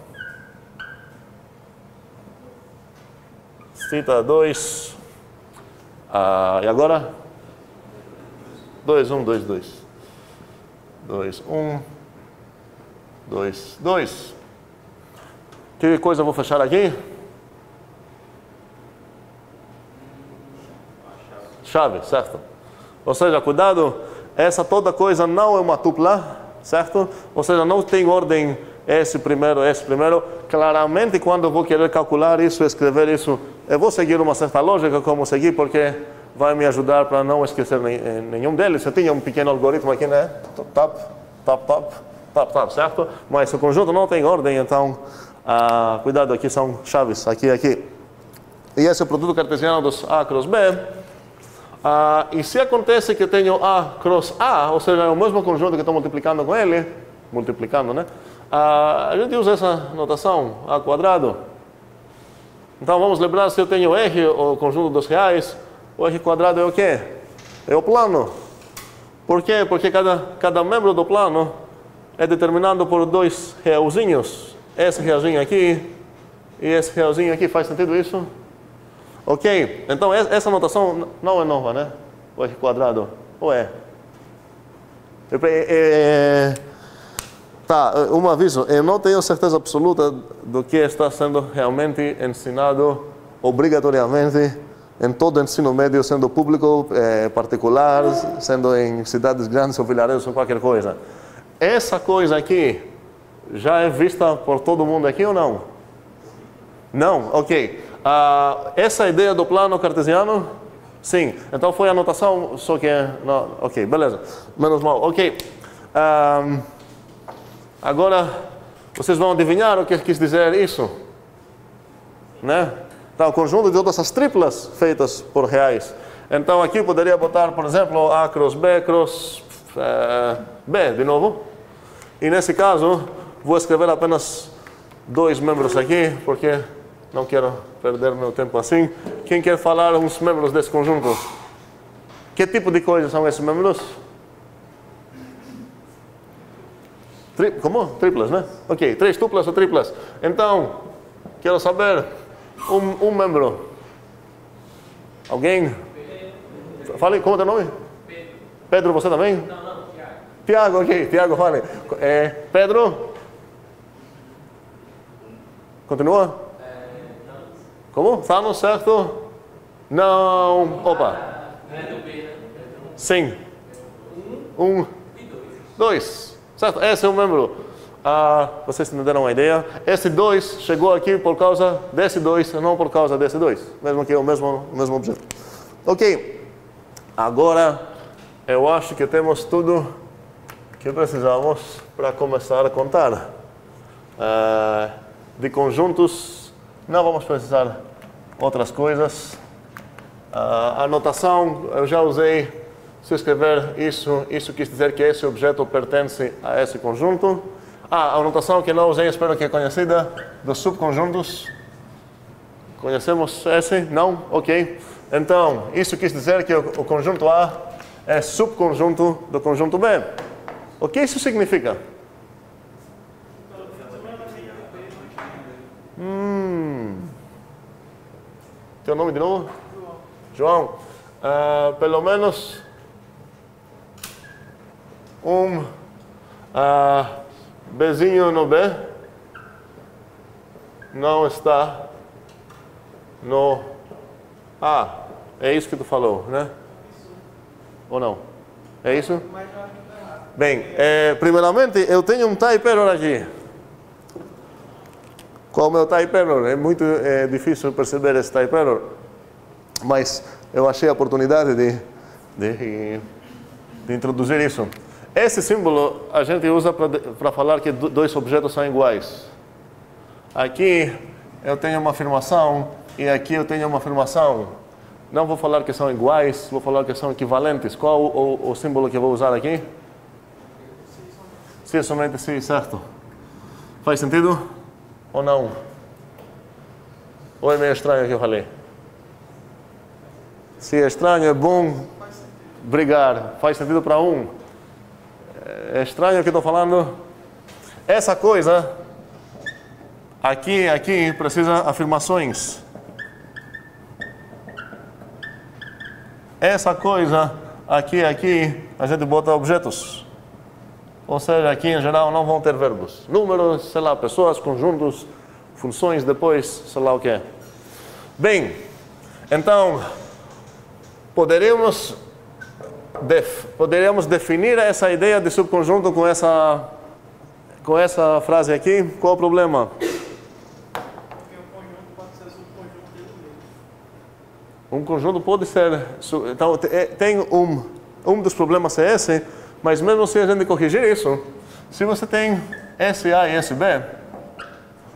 θ 2, e agora? 2, 1, 2, 2. 2, 1, 2, 2. Que coisa eu vou fechar aqui? Chave, certo? Ou seja, cuidado, essa toda coisa não é uma tupla, certo? Ou seja, não tem ordem esse primeiro. Claramente, quando eu vou querer calcular isso, escrever isso, eu vou seguir uma certa lógica como seguir, porque vai me ajudar para não esquecer nenhum deles. Eu tinha um pequeno algoritmo aqui, né? Tap, certo? Mas o conjunto não tem ordem, então, cuidado, aqui são chaves, aqui. E esse é o produto cartesiano dos A cross B. E se acontece que tenho A cross A, ou seja, é o mesmo conjunto que estou multiplicando com ele, né? A gente usa essa notação, A quadrado. Então vamos lembrar, se eu tenho R, o conjunto dos reais, o R quadrado é o quê? É o plano. Por quê? Porque cada membro do plano é determinado por dois realzinhos. Esse realzinho aqui e esse realzinho aqui. Faz sentido isso? Ok, então essa notação não é nova, né? O R quadrado, ou é? Tá, um aviso, eu não tenho certeza absoluta do que está sendo realmente ensinado obrigatoriamente em todo o ensino médio, sendo público, particular, sendo em cidades grandes ou vilarejos ou qualquer coisa. Essa coisa aqui já é vista por todo mundo aqui ou não? Não? Ok. Essa ideia do plano cartesiano? Sim. Então foi a notação, só que... Não, ok, beleza. Menos mal. Ok. Agora, vocês vão adivinhar o que quis dizer isso? Né? Então, o conjunto de todas as triplas feitas por reais. Então, aqui poderia botar, por exemplo, A cross B cross B, de novo. E nesse caso, vou escrever apenas dois membros aqui, porque não quero perder meu tempo assim. Quem quer falar uns membros desse conjunto? Que tipo de coisas são esses membros? Como? Triplas, né? Ok, 3 tuplas ou triplas. Então, quero saber um membro. Alguém? Fale, como é o nome? Pedro. Pedro, você também? Não, Tiago. Tiago, ok. Tiago, fale. Pedro? Continua? Thanos. Como? Thanos, certo? Não. Opa. Não é do B, né? Sim. 1 E 2. 2. Certo? Esse é o membro. Vocês entenderam a ideia? Esse 2 chegou aqui por causa desse 2, não por causa desse 2. Mesmo que é o mesmo objeto. Ok. Agora, eu acho que temos tudo que precisamos para começar a contar. De conjuntos, não vamos precisar outras coisas. A notação, eu já usei. Se escrever isso quis dizer que esse objeto pertence a esse conjunto. A notação que não usei, espero que é conhecida, dos subconjuntos. Conhecemos esse? Não? Ok. Então, isso quis dizer que o conjunto A é subconjunto do conjunto B. O que isso significa? Teu nome de novo? João. Pelo menos Bzinho no B não está no A. É isso que tu falou, né? Ou não? É isso? Bem, primeiramente eu tenho um type error aqui. Qual é o meu type error? É muito difícil perceber esse type error. Mas eu achei a oportunidade de introduzir isso. Esse símbolo a gente usa para falar que dois objetos são iguais. Aqui eu tenho uma afirmação e aqui eu tenho uma afirmação. Não vou falar que são iguais, vou falar que são equivalentes. Qual o símbolo que eu vou usar aqui? Se somente se, certo. Faz sentido? Ou não? Ou é meio estranho o que eu falei? Se é estranho, é bom brigar. Faz sentido para um. É estranho o que estou falando? Essa coisa, aqui precisa afirmações. Essa coisa, aqui, a gente bota objetos. Ou seja, aqui em geral não vão ter verbos. Números, sei lá, pessoas, conjuntos, funções, depois, sei lá o que é. Bem, então, poderíamos definir essa ideia de subconjunto com essa frase aqui. Qual o problema? Porque o conjunto pode ser subconjunto dele mesmo. Um conjunto pode ser. Então, tem um dos problemas é esse, mas mesmo se a gente corrigir isso, se você tem SA e SB,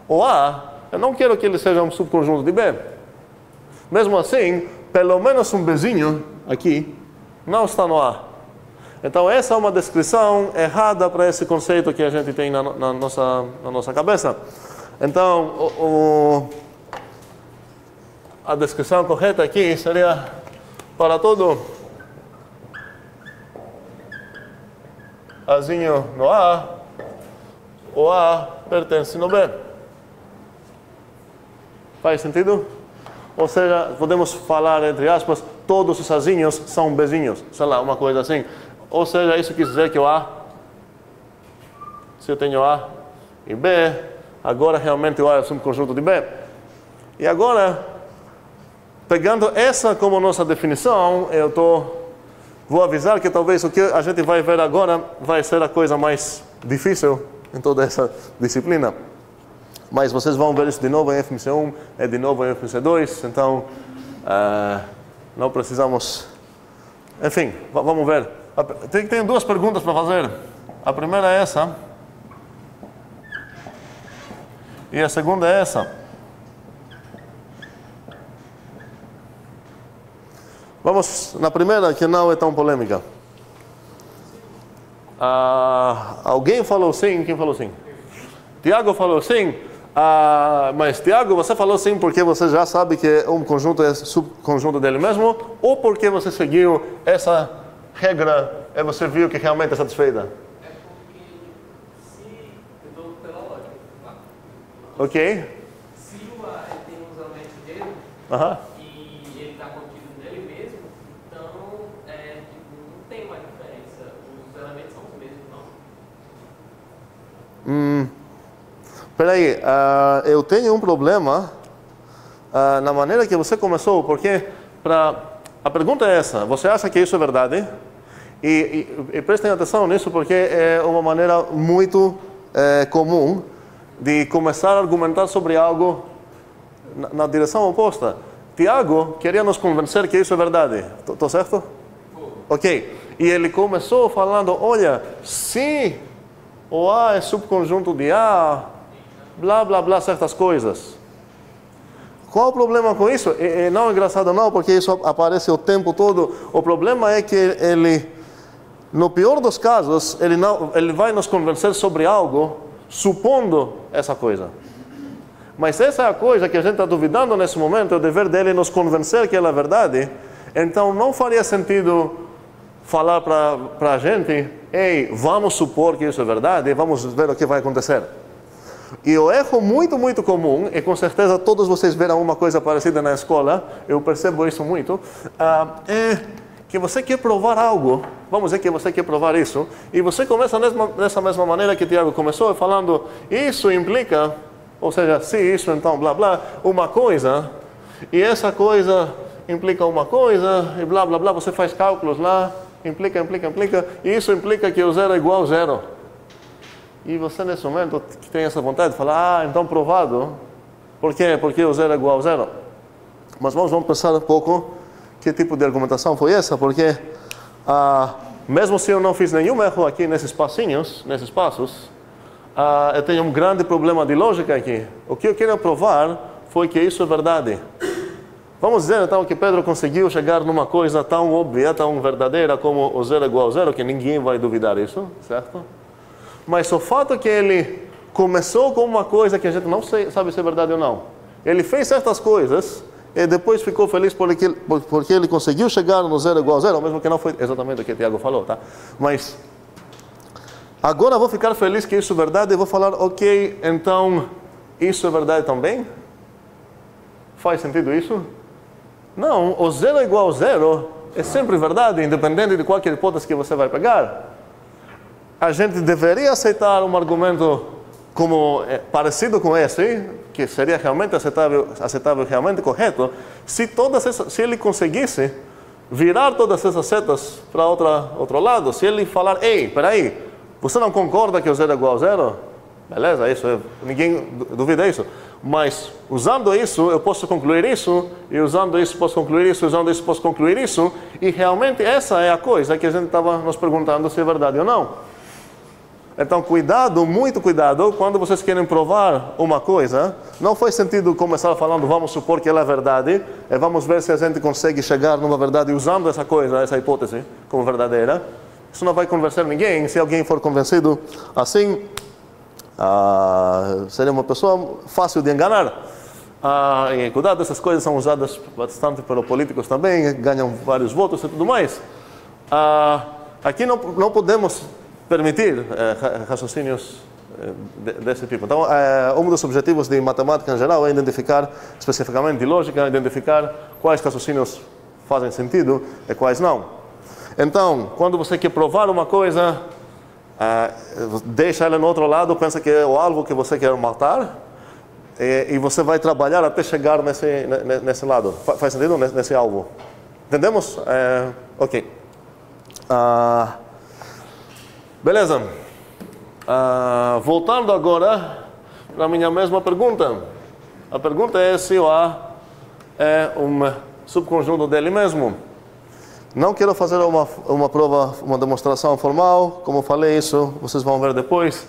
o A, eu não quero que ele seja um subconjunto de B. Mesmo assim, pelo menos um Bzinho aqui não está no A. Então, essa é uma descrição errada para esse conceito que a gente tem na nossa cabeça. Então, a descrição correta aqui seria para todo Azinho no A, o A pertence no B. Faz sentido? Ou seja, podemos falar, entre aspas, todos os Azinhos são Bzinhos. Sei lá, uma coisa assim. Ou seja, isso quer dizer que o A, se eu tenho A e B, agora realmente o A é um subconjunto de B. E agora, pegando essa como nossa definição, vou avisar que talvez o que a gente vai ver agora vai ser a coisa mais difícil em toda essa disciplina. Mas vocês vão ver isso de novo em FMC1 e de novo em FMC2, então não precisamos... Enfim, vamos ver. Tenho duas perguntas para fazer. A primeira é essa. E a segunda é essa. Vamos na primeira, que não é tão polêmica. Alguém falou sim? Quem falou sim? Tiago falou sim. Mas Tiago, você falou sim porque você já sabe que um conjunto é subconjunto dele mesmo? Ou porque você seguiu essa regra e você viu que realmente é satisfeita? É porque se... Eu estou pela lógica. Ok. Se o A tem uns elementos dele, e ele está contido nele mesmo, então não tem uma diferença. Os elementos são os mesmos, não. Espera aí, eu tenho um problema na maneira que você começou, porque a pergunta é essa: você acha que isso é verdade? E prestem atenção nisso, porque é uma maneira muito comum de começar a argumentar sobre algo na direção oposta. Tiago queria nos convencer que isso é verdade. Estou certo? Ok. E ele começou falando, olha, se o A é subconjunto de A, blá, blá, blá, certas coisas. Qual o problema com isso? Não é engraçado não, porque isso aparece o tempo todo. O problema é que ele, no pior dos casos, ele vai nos convencer sobre algo, supondo essa coisa. Mas essa é a coisa que a gente está duvidando nesse momento, é o dever dele nos convencer que ela é verdade. Então não faria sentido falar para a gente, ei, vamos supor que isso é verdade e vamos ver o que vai acontecer. E o erro muito, muito comum, e com certeza todos vocês viram uma coisa parecida na escola, eu percebo isso muito, é que você quer provar algo, vamos dizer que você quer provar isso, e você começa dessa mesma maneira que Tiago começou, falando, isso implica, ou seja, se isso então blá blá, uma coisa, e essa coisa implica uma coisa, e blá blá blá, você faz cálculos lá, implica, e isso implica que o zero é igual a zero. E você nesse momento que tem essa vontade de falar, então provado. Por quê? Porque o zero é igual a zero. Mas vamos pensar um pouco que tipo de argumentação foi essa, porque mesmo se eu não fiz nenhum erro aqui nesses passinhos, nesses passos, eu tenho um grande problema de lógica aqui. O que eu quero provar foi que isso é verdade. Vamos dizer então que Pedro conseguiu chegar numa coisa tão óbvia, tão verdadeira como o zero é igual a zero, que ninguém vai duvidar isso, certo? Mas o fato que ele começou com uma coisa que a gente não sabe se é verdade ou não. Ele fez certas coisas e depois ficou feliz porque ele conseguiu chegar no zero igual a zero, mesmo que não foi exatamente o que o Tiago falou, tá? Mas agora eu vou ficar feliz que isso é verdade e vou falar, ok, então isso é verdade também? Faz sentido isso? Não, o zero é igual a zero é sempre verdade, independente de qualquer hipótese que você vai pegar. A gente deveria aceitar um argumento como parecido com esse, que seria realmente aceitável, realmente correto, se ele conseguisse virar todas essas setas para outro lado, se ele falar, ei, peraí, você não concorda que o zero é igual a zero? Beleza, ninguém duvida isso. Mas usando isso, eu posso concluir isso, e usando isso posso concluir isso, usando isso posso concluir isso, e realmente essa é a coisa que a gente estava nos perguntando se é verdade ou não. Então, cuidado, muito cuidado, quando vocês querem provar uma coisa, não faz sentido começar falando, vamos supor que ela é verdade, e vamos ver se a gente consegue chegar numa verdade usando essa coisa, essa hipótese, como verdadeira. Isso não vai convencer ninguém. Se alguém for convencido assim, seria uma pessoa fácil de enganar. E cuidado, essas coisas são usadas bastante pelos políticos também, ganham vários votos e tudo mais. Aqui não podemos permitir raciocínios desse tipo. Então, um dos objetivos de matemática em geral é identificar, especificamente de lógica, identificar quais raciocínios fazem sentido e quais não. Então, quando você quer provar uma coisa, deixa ela no outro lado, pensa que é o alvo que você quer matar, e você vai trabalhar até chegar nesse lado. Faz sentido? Nesse alvo. Entendemos? Ok. Beleza. Voltando agora para a minha mesma pergunta. A pergunta é se o A é um subconjunto dele mesmo. Não quero fazer uma prova, uma demonstração formal, como falei isso, vocês vão ver depois.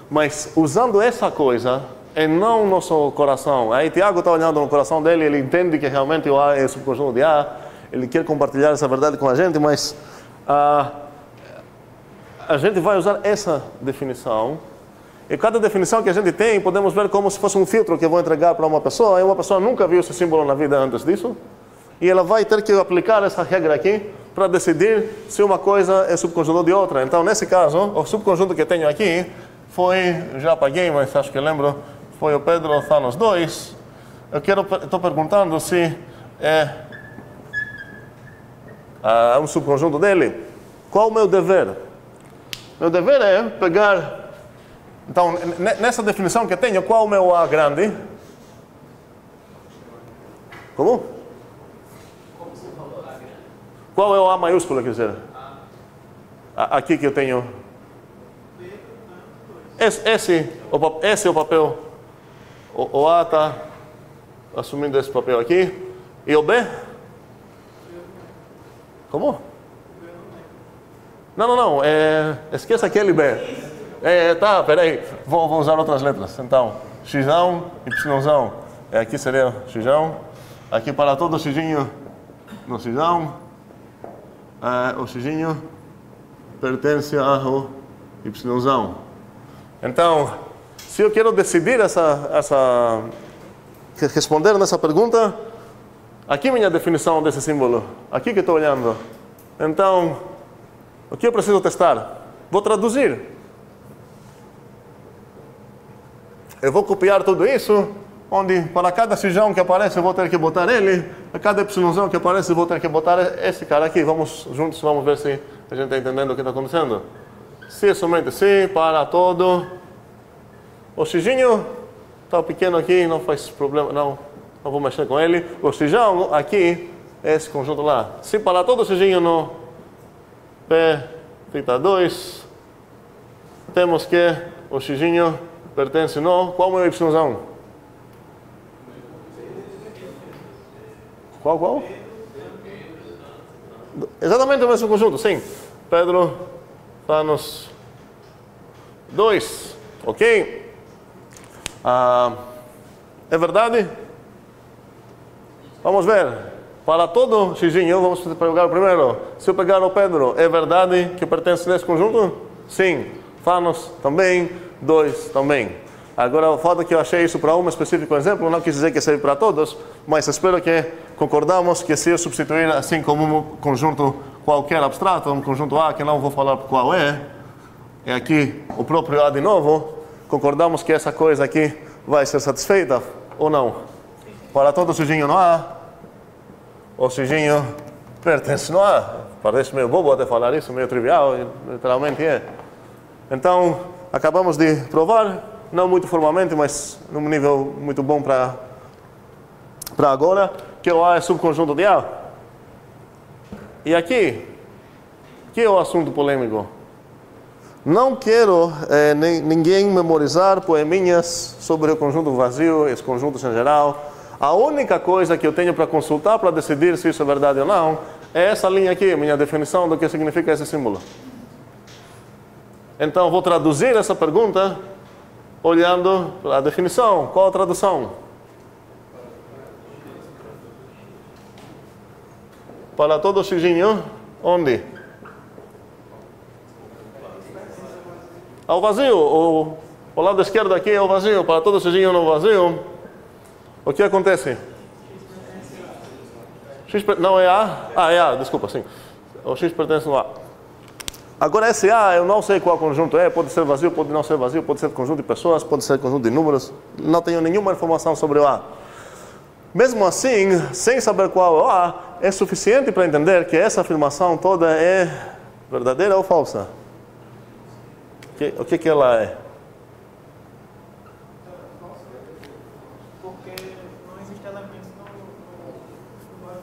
Mas usando essa coisa, e não nosso coração. Aí Tiago está olhando no coração dele, ele entende que realmente o A é subconjunto de A, ele quer compartilhar essa verdade com a gente, mas a gente vai usar essa definição. E cada definição que a gente tem, podemos ver como se fosse um filtro que eu vou entregar para uma pessoa, e uma pessoa nunca viu esse símbolo na vida antes disso, e ela vai ter que aplicar essa regra aqui para decidir se uma coisa é subconjunto de outra. Então, nesse caso, o subconjunto que eu tenho aqui foi, já apaguei, mas acho que lembro, foi o Pedro está nos dois. Estou perguntando se é um subconjunto dele. Qual o meu dever? Meu dever é pegar Então, nessa definição que tenho, qual é o meu A grande? Como? Como você falou, A grande? Qual é o A maiúsculo, quer dizer? Aqui que eu tenho. Esse é o papel. O A está assumindo esse papel aqui. E o B? Como? Não. Esqueça aquele B. Tá, peraí. Vou usar outras letras. Então, Xão, Yzão. Aqui seria Xão. Aqui para todo Xinho no Xão. O Xinho pertence ao Yzão. Então, se eu quero decidir responder nessa pergunta, aqui minha definição desse símbolo. Aqui que estou olhando. Então, o que eu preciso testar? Vou traduzir. Eu vou copiar tudo isso, onde para cada Xão que aparece eu vou ter que botar ele, para cada Yzão que aparece eu vou ter que botar esse cara aqui. Vamos juntos, vamos ver se a gente está entendendo o que está acontecendo. Se é somente se, para todo. O Xinho está pequeno aqui, não faz problema, não vou mexer com ele. O Xão aqui é esse conjunto lá. Se para todo o Xinho no P2, temos que o Xinho pertence no... Qual é o Yzão? Qual? Exatamente o mesmo conjunto, sim. Pedro Thanos 2. Ok? É verdade? Vamos ver. Para todo Xinho, vamos pegar o primeiro. Se eu pegar o Pedro, é verdade que pertence nesse conjunto? Sim. Thanos também. 2 também. Agora, o fato que eu achei isso para um específico exemplo, não quis dizer que serve para todos, mas espero que concordamos que se eu substituir assim como um conjunto qualquer abstrato, um conjunto A, que não vou falar qual é aqui o próprio A de novo, concordamos que essa coisa aqui vai ser satisfeita ou não? Para todo Xinho no A, o Xinho pertence no A. Parece meio bobo até falar isso, meio trivial, literalmente é. Então, acabamos de provar, não muito formalmente, mas num nível muito bom para agora, que o A é subconjunto de A. E aqui, que é o assunto polêmico? Não quero ninguém memorizar poeminhas sobre o conjunto vazio, os conjuntos em geral. A única coisa que eu tenho para consultar, para decidir se isso é verdade ou não, é essa linha aqui, minha definição do que significa esse símbolo. Então, vou traduzir essa pergunta olhando a definição. Qual a tradução? Para todo Xinho, onde? Ao vazio. O lado esquerdo aqui é o vazio. Para todo Xinho no vazio, o que acontece? X não é A? É A, desculpa, sim. O X pertence no A. Agora esse A, eu não sei qual conjunto é, pode ser vazio, pode não ser vazio, pode ser conjunto de pessoas, pode ser conjunto de números. Não tenho nenhuma informação sobre o A. Mesmo assim, sem saber qual é o A, é suficiente para entender que essa afirmação toda é verdadeira ou falsa. O que ela é? Porque não existe elementos no vazio.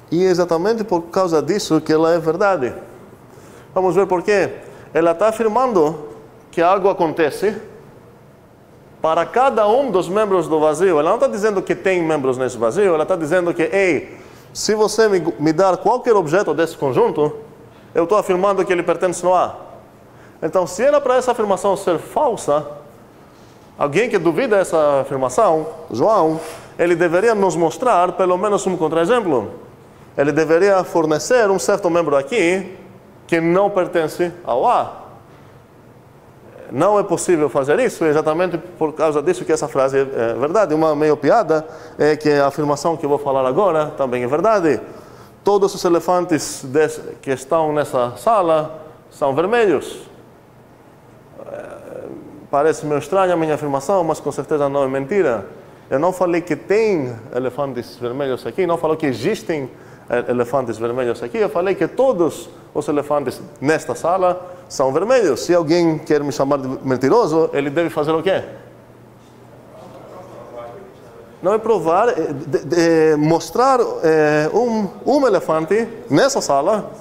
E é exatamente por causa disso que ela é verdade. Vamos ver por quê. Ela está afirmando que algo acontece para cada um dos membros do vazio. Ela não está dizendo que tem membros nesse vazio, ela está dizendo que, ei, se você me dar qualquer objeto desse conjunto, eu estou afirmando que ele pertence no A. Então, se era para essa afirmação ser falsa, alguém que duvida dessa afirmação, João, ele deveria nos mostrar pelo menos um contra-exemplo. Ele deveria fornecer um certo membro aqui que não pertence ao A. Não é possível fazer isso, exatamente por causa disso que essa frase é verdade. Uma meio piada é que a afirmação que eu vou falar agora também é verdade. Todos os elefantes que estão nessa sala são vermelhos. Parece meio estranha a minha afirmação, mas com certeza não é mentira. Eu não falei que tem elefantes vermelhos aqui, não falei que existem elefantes vermelhos aqui. Eu falei que todos os elefantes nesta sala são vermelhos. Se alguém quer me chamar de mentiroso, ele deve fazer o quê? Não é provar, mostrar um elefante nessa sala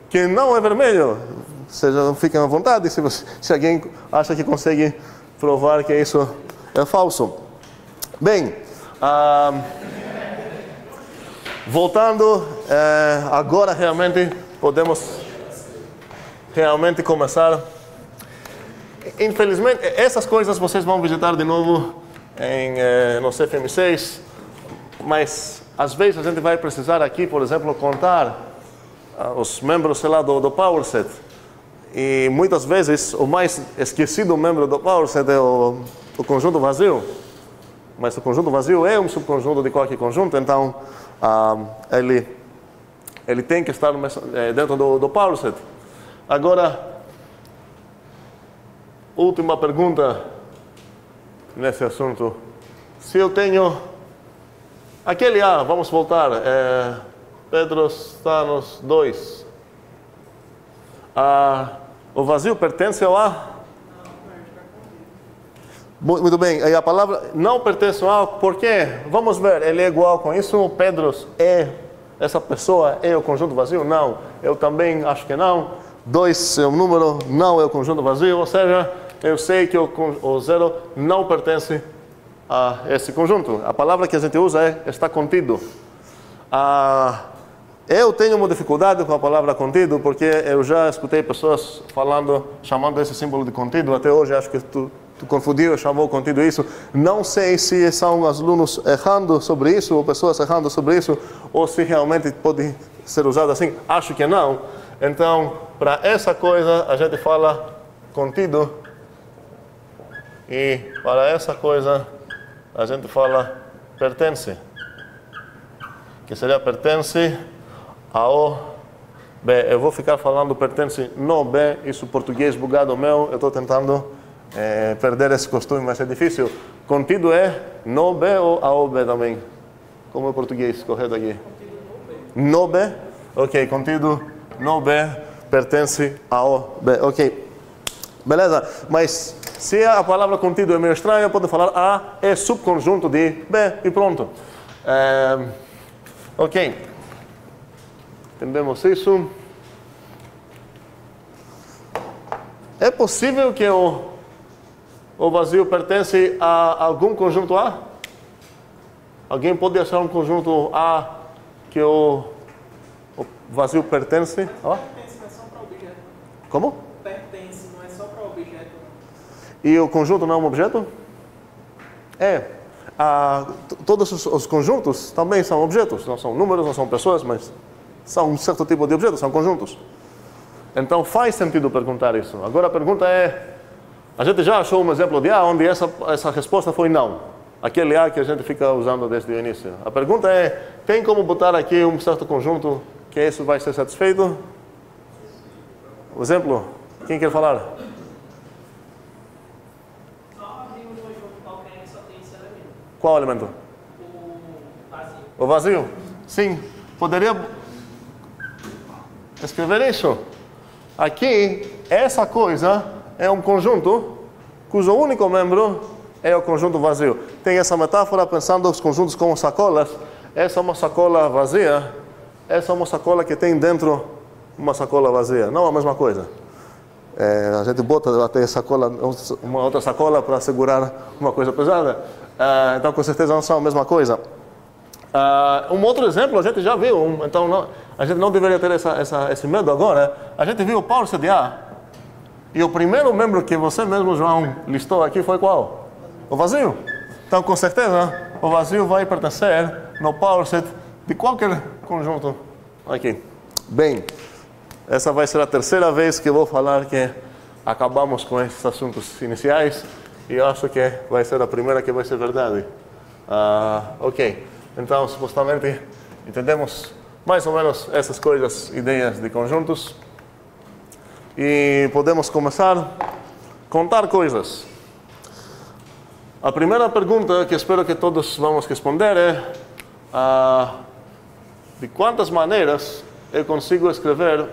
que não é vermelho. Seja, fiquem à vontade se alguém acha que consegue provar que isso é falso. Bem, voltando, agora realmente podemos começar. Infelizmente, essas coisas vocês vão visitar de novo no CFM6, mas às vezes a gente vai precisar aqui, por exemplo, contar os membros, sei lá, do PowerSet. E muitas vezes o mais esquecido membro do PowerSet é o conjunto vazio. Mas o conjunto vazio é um subconjunto de qualquer conjunto, então ele tem que estar dentro do PowerSet. Agora, última pergunta nesse assunto. Se eu tenho aquele A, vamos voltar, Pedros Thanos 2. O vazio pertence ao A? Muito bem, aí a palavra não pertence ao A, por quê? Vamos ver, ele é igual com isso, o Pedros essa pessoa é o conjunto vazio? Não, eu também acho que não. 2 é um número, não é o conjunto vazio, ou seja, eu sei que o zero não pertence a esse conjunto. A palavra que a gente usa é está contido. Eu tenho uma dificuldade com a palavra contido, porque eu já escutei pessoas chamando esse símbolo de contido. Até hoje acho que tu confundiu, chamou contido isso. Não sei se são alunos errando sobre isso, ou pessoas errando sobre isso, ou se realmente pode ser usado assim. Acho que não. Então, para essa coisa, a gente fala contido. E para essa coisa, a gente fala pertence. Que seria pertence ao B. Eu vou ficar falando pertence no B. Isso português bugado meu. Eu estou tentando perder esse costume, mas é difícil. Contido é no B ou ao B também? Como é o português correto aqui? No B. Ok, contido no B pertence ao B. Ok. Beleza? Mas se a palavra contido é meio estranha, eu posso falar A é subconjunto de B e pronto. Ok. Entendemos isso? É possível que o vazio pertence a algum conjunto A? Alguém pode achar um conjunto A que o vazio pertence? Pertence, não é só para objeto. Como? Pertence, não é só para objeto. E o conjunto não é um objeto? Todos os conjuntos também são objetos. Não são números, não são pessoas, mas são um certo tipo de objetos, são conjuntos. Então faz sentido perguntar isso. Agora a pergunta é, a gente já achou um exemplo de A onde essa resposta foi não. Aquele A que a gente fica usando desde o início. A pergunta é, tem como botar aqui um certo conjunto que isso vai ser satisfeito? O exemplo? Quem quer falar? Só abrir um conjunto qualquer que só tem esse elemento. Qual elemento? O vazio. O vazio? Sim. Poderia escrever isso. Aqui, essa coisa é um conjunto cujo único membro é o conjunto vazio. Tem essa metáfora pensando os conjuntos como sacolas. Essa é uma sacola vazia. Essa é uma sacola que tem dentro uma sacola vazia. Não é a mesma coisa. A gente bota até sacola, uma outra sacola para segurar uma coisa pesada. Então, com certeza, não são a mesma coisa. Um outro exemplo, a gente já viu. Então, a gente não deveria ter esse medo agora. A gente viu o PowerSet de A. E o primeiro membro que você mesmo, João, listou aqui foi qual? O vazio. Então, com certeza, o vazio vai pertencer no PowerSet de qualquer conjunto aqui. Bem, essa vai ser a terceira vez que eu vou falar que acabamos com esses assuntos iniciais. E eu acho que vai ser a primeira que vai ser verdade. Ok. Então, supostamente, entendemos mais ou menos essas coisas, ideias de conjuntos. E podemos começar a contar coisas. A primeira pergunta que espero que todos vamos responder é de quantas maneiras eu consigo escrever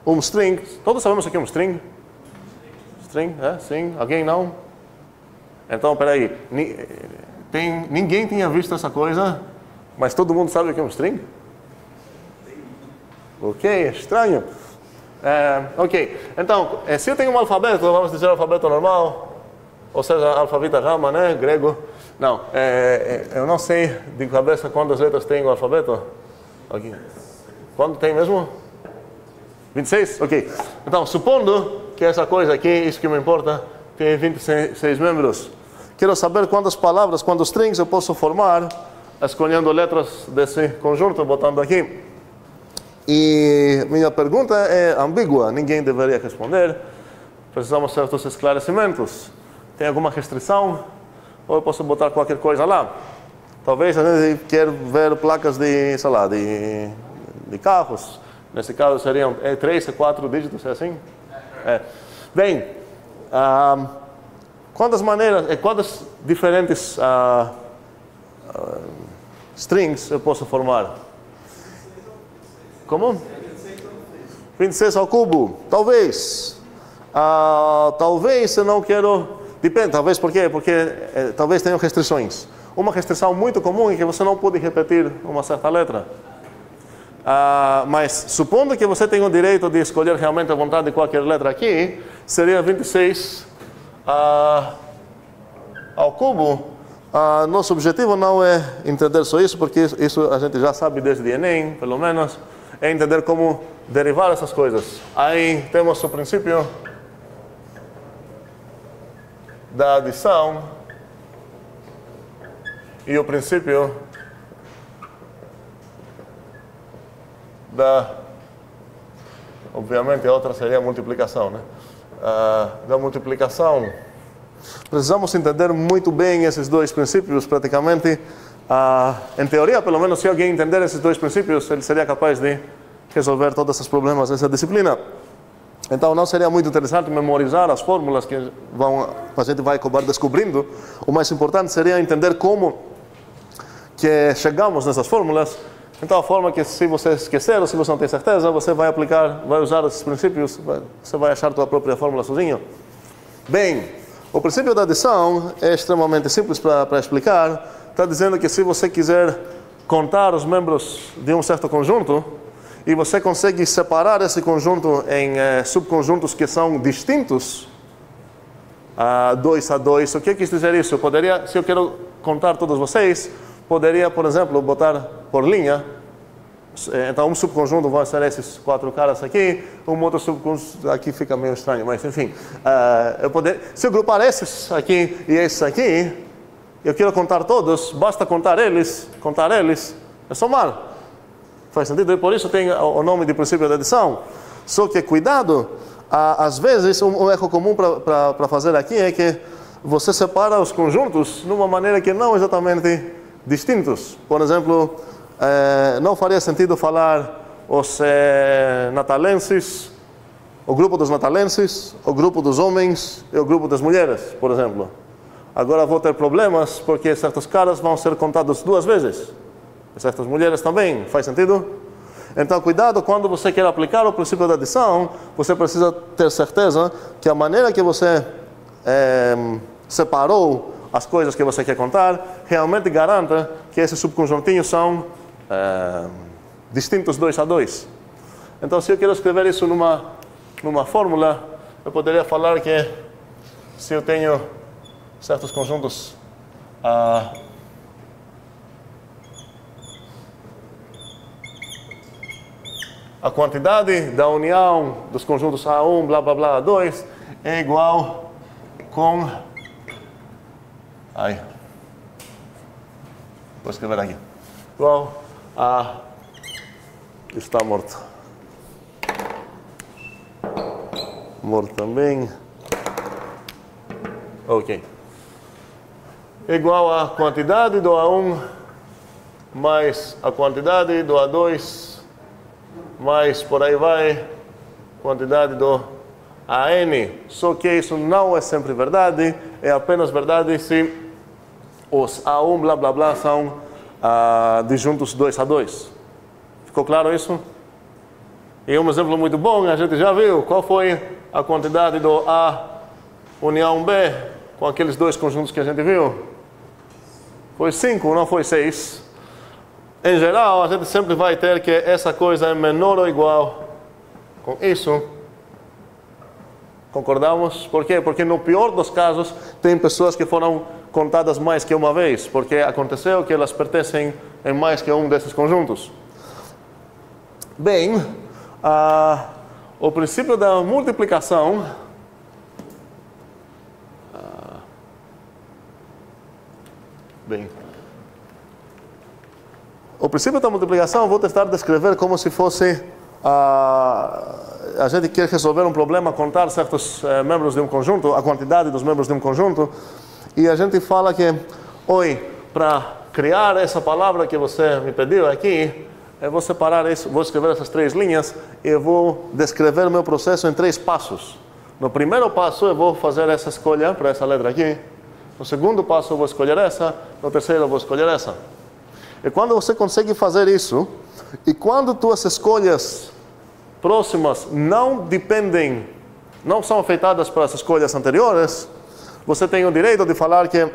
um string. Todos sabemos o que é um string? String, sim? Alguém não? Então, peraí. Ninguém tinha visto essa coisa, mas todo mundo sabe o que é um string? Ok, estranho. Ok, então, se eu tenho um alfabeto, vamos dizer alfabeto normal, ou seja, alfabeto Rama, né, grego. Não, eu não sei de cabeça quantas letras tem o alfabeto. Aqui. Quanto tem mesmo? 26? Ok. Então, supondo que essa coisa aqui, isso que me importa, tem 26 membros. Quero saber quantas palavras, quantos strings eu posso formar, escolhendo letras desse conjunto, botando aqui. E minha pergunta é ambígua, ninguém deveria responder. Precisamos de certos esclarecimentos. Tem alguma restrição? Ou eu posso botar qualquer coisa lá? Talvez a gente quer ver placas de, sei lá, de carros. Nesse caso seriam 3 e 4 dígitos, é assim? Bem, quantas diferentes strings eu posso formar? Como? 26 ao cubo, talvez. Talvez eu não quero... Depende, talvez por quê? Porque talvez tenham restrições. Uma restrição muito comum é que você não pode repetir uma certa letra. Mas supondo que você tenha o direito de escolher realmente à vontade de qualquer letra aqui, seria 26 ao cubo. Nosso objetivo não é entender só isso, porque isso a gente já sabe desde Enem, pelo menos, é entender como derivar essas coisas. Aí temos o princípio da adição e o princípio obviamente a outra seria a multiplicação, né? Da multiplicação. Precisamos entender muito bem esses dois princípios, praticamente. Em teoria, pelo menos, se alguém entender esses dois princípios, ele seria capaz de resolver todos esses problemas dessa disciplina. Então, não seria muito interessante memorizar as fórmulas que a gente vai acabar descobrindo. O mais importante seria entender como que chegamos nessas fórmulas. Então, a forma que, se você esquecer ou se você não tem certeza, você vai aplicar, vai usar esses princípios, você vai achar a sua própria fórmula sozinho. Bem, o princípio da adição é extremamente simples para explicar. Está dizendo que se você quiser contar os membros de um certo conjunto, e você consegue separar esse conjunto em subconjuntos que são distintos, 2 a 2, o que quis dizer isso? Eu poderia, se eu quero contar todos vocês, poderia, por exemplo, botar por linha. Então, um subconjunto vai ser esses 4 caras aqui, um outro subconjunto aqui fica meio estranho, mas enfim. Se eu grupar esses aqui e esses aqui, eu quero contar todos, basta contar eles, é somar. Faz sentido? E por isso tem o nome de princípio da adição. Só que cuidado, às vezes um erro comum para fazer aqui é que você separa os conjuntos de uma maneira que não exatamente distintos. Por exemplo, não faria sentido falar os natalenses, o grupo dos natalenses, o grupo dos homens e o grupo das mulheres, por exemplo. Agora vou ter problemas porque certos caras vão ser contados 2 vezes. E certas mulheres também. Faz sentido? Então, cuidado, quando você quer aplicar o princípio da adição, você precisa ter certeza que a maneira que você separou as coisas que você quer contar, realmente garanta que esses subconjuntinhos são distintos 2 a 2. Então, se eu quero escrever isso numa fórmula, eu poderia falar que se eu tenho certos conjuntos a quantidade da união dos conjuntos A1, blá, blá, blá, A2, é igual com... Vou escrever aqui. Igual a... Está morto. Morto também. Ok. Igual a quantidade do A1 mais a quantidade do A2 mais por aí vai, quantidade do AN. Só que isso não é sempre verdade, é apenas verdade se os A1 blá blá blá são disjuntos 2 a 2. Ficou claro isso? E um exemplo muito bom, a gente já viu, qual foi a quantidade do A união B com aqueles dois conjuntos que a gente viu? Foi 5, não foi 6. Em geral, a gente sempre vai ter que essa coisa é menor ou igual com isso. Concordamos? Por quê? Porque no pior dos casos, tem pessoas que foram contadas mais que uma vez, porque aconteceu que elas pertencem em mais que um desses conjuntos. Bem, o princípio da multiplicação o princípio da multiplicação eu vou tentar descrever como se fosse a gente quer resolver um problema, contar certos membros de um conjunto, a quantidade dos membros de um conjunto, e a gente fala que, oi, para criar essa palavra que você me pediu aqui, eu vou separar isso, vou escrever essas 3 linhas e eu vou descrever o meu processo em 3 passos. No primeiro passo eu vou fazer essa escolha para essa letra aqui. No segundo passo eu vou escolher essa. No terceiro eu vou escolher essa. E quando você consegue fazer isso, e quando tuas escolhas próximas não dependem, não são afetadas pelas escolhas anteriores, você tem o direito de falar que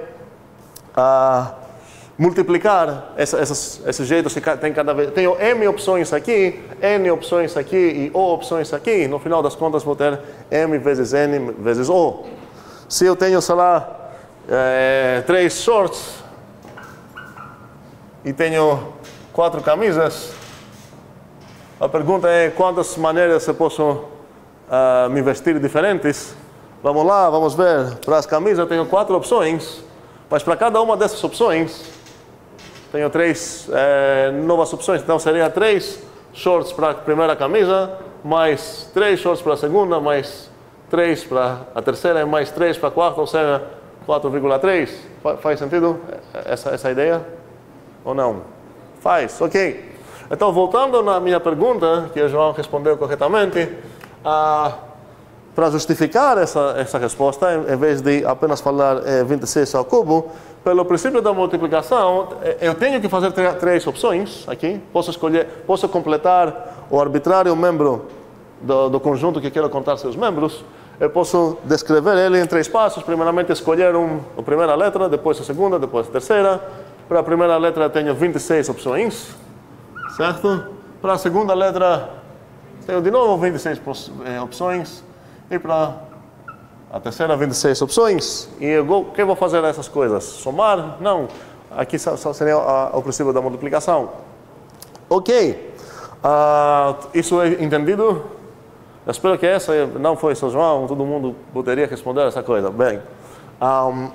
multiplicar esses jeitos que tem cada vez. Tenho M opções aqui, N opções aqui e O opções aqui. No final das contas vou ter M vezes N vezes O. Se eu tenho, sei lá, 3 shorts e tenho 4 camisas, a pergunta é quantas maneiras eu posso me vestir diferentes. Vamos lá, vamos ver. Para as camisas eu tenho 4 opções, mas para cada uma dessas opções tenho 3 novas opções. Então seria 3 shorts para a primeira camisa, mais 3 shorts para a segunda, mais 3 para a terceira e mais 3 para a quarta, ou seja, 4,3. Faz sentido essa ideia? Ou não? Faz, ok. Então, voltando na minha pergunta, que o João respondeu corretamente, para justificar essa resposta, em vez de apenas falar 26 ao cubo, pelo princípio da multiplicação, eu tenho que fazer 3 opções aqui. Posso completar o arbitrário membro do conjunto que quero contar seus membros. Eu posso descrever ele em 3 passos. Primeiramente, escolher a primeira letra, depois a segunda, depois a terceira. Para a primeira letra, eu tenho 26 opções, certo? Para a segunda letra, tenho de novo 26 opções. E para a terceira, 26 opções. E o que eu vou fazer nessas coisas? Somar? Não. Aqui só seria o princípio da multiplicação. Ok. Isso é entendido? Eu espero que essa não foi só João, todo mundo poderia responder essa coisa. Bem,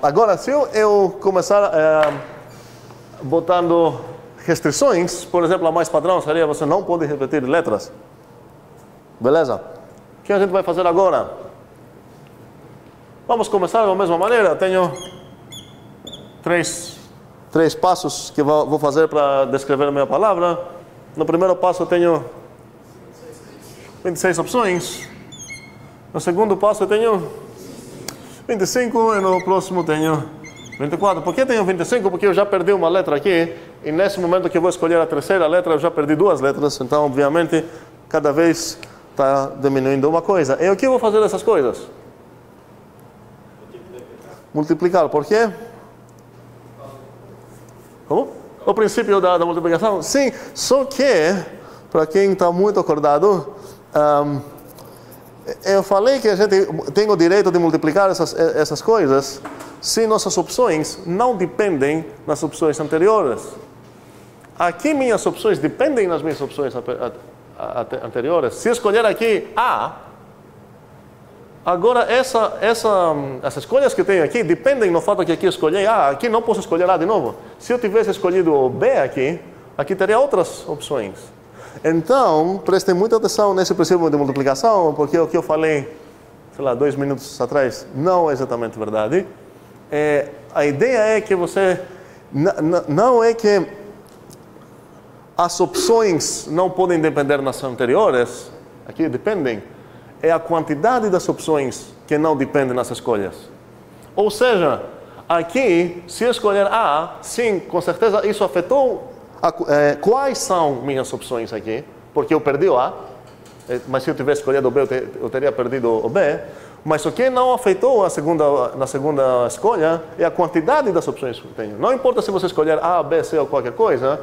agora, se eu começar botando restrições, por exemplo, a mais padrão seria você não pode repetir letras. Beleza? O que a gente vai fazer agora? Vamos começar da mesma maneira. Tenho 3 passos que vou fazer para descrever a minha palavra. No primeiro passo eu tenho 26 opções. No segundo passo eu tenho 25 e no próximo tenho 24. Por que tenho 25? Porque eu já perdi uma letra aqui e nesse momento que eu vou escolher a terceira letra eu já perdi 2 letras. Então, obviamente, cada vez está diminuindo uma coisa. E o que eu vou fazer dessas coisas? Multiplicar. Por quê? Como? O princípio da multiplicação? Sim, só que, para quem está muito acordado, eu falei que a gente tem o direito de multiplicar essas coisas se nossas opções não dependem das opções anteriores. Aqui minhas opções dependem das minhas opções anteriores. Se escolher aqui A, agora essas escolhas que eu tenho aqui dependem do fato que aqui eu escolhi A. Aqui não posso escolher A de novo. Se eu tivesse escolhido o B aqui teria outras opções. Então, prestem muita atenção nesse princípio de multiplicação, porque o que eu falei, sei lá, 2 minutos atrás, não é exatamente verdade. A ideia é que você... Não é que as opções não podem depender das anteriores, aqui dependem. É a quantidade das opções que não dependem das escolhas. Ou seja, aqui, se eu escolher A, sim, com certeza isso afetou quais são minhas opções aqui, porque eu perdi o A. mas se eu tivesse escolhido o B, eu teria perdido o B. Mas o que não afetou na segunda escolha é a quantidade das opções que eu tenho. Não importa se você escolher A, B, C ou qualquer coisa,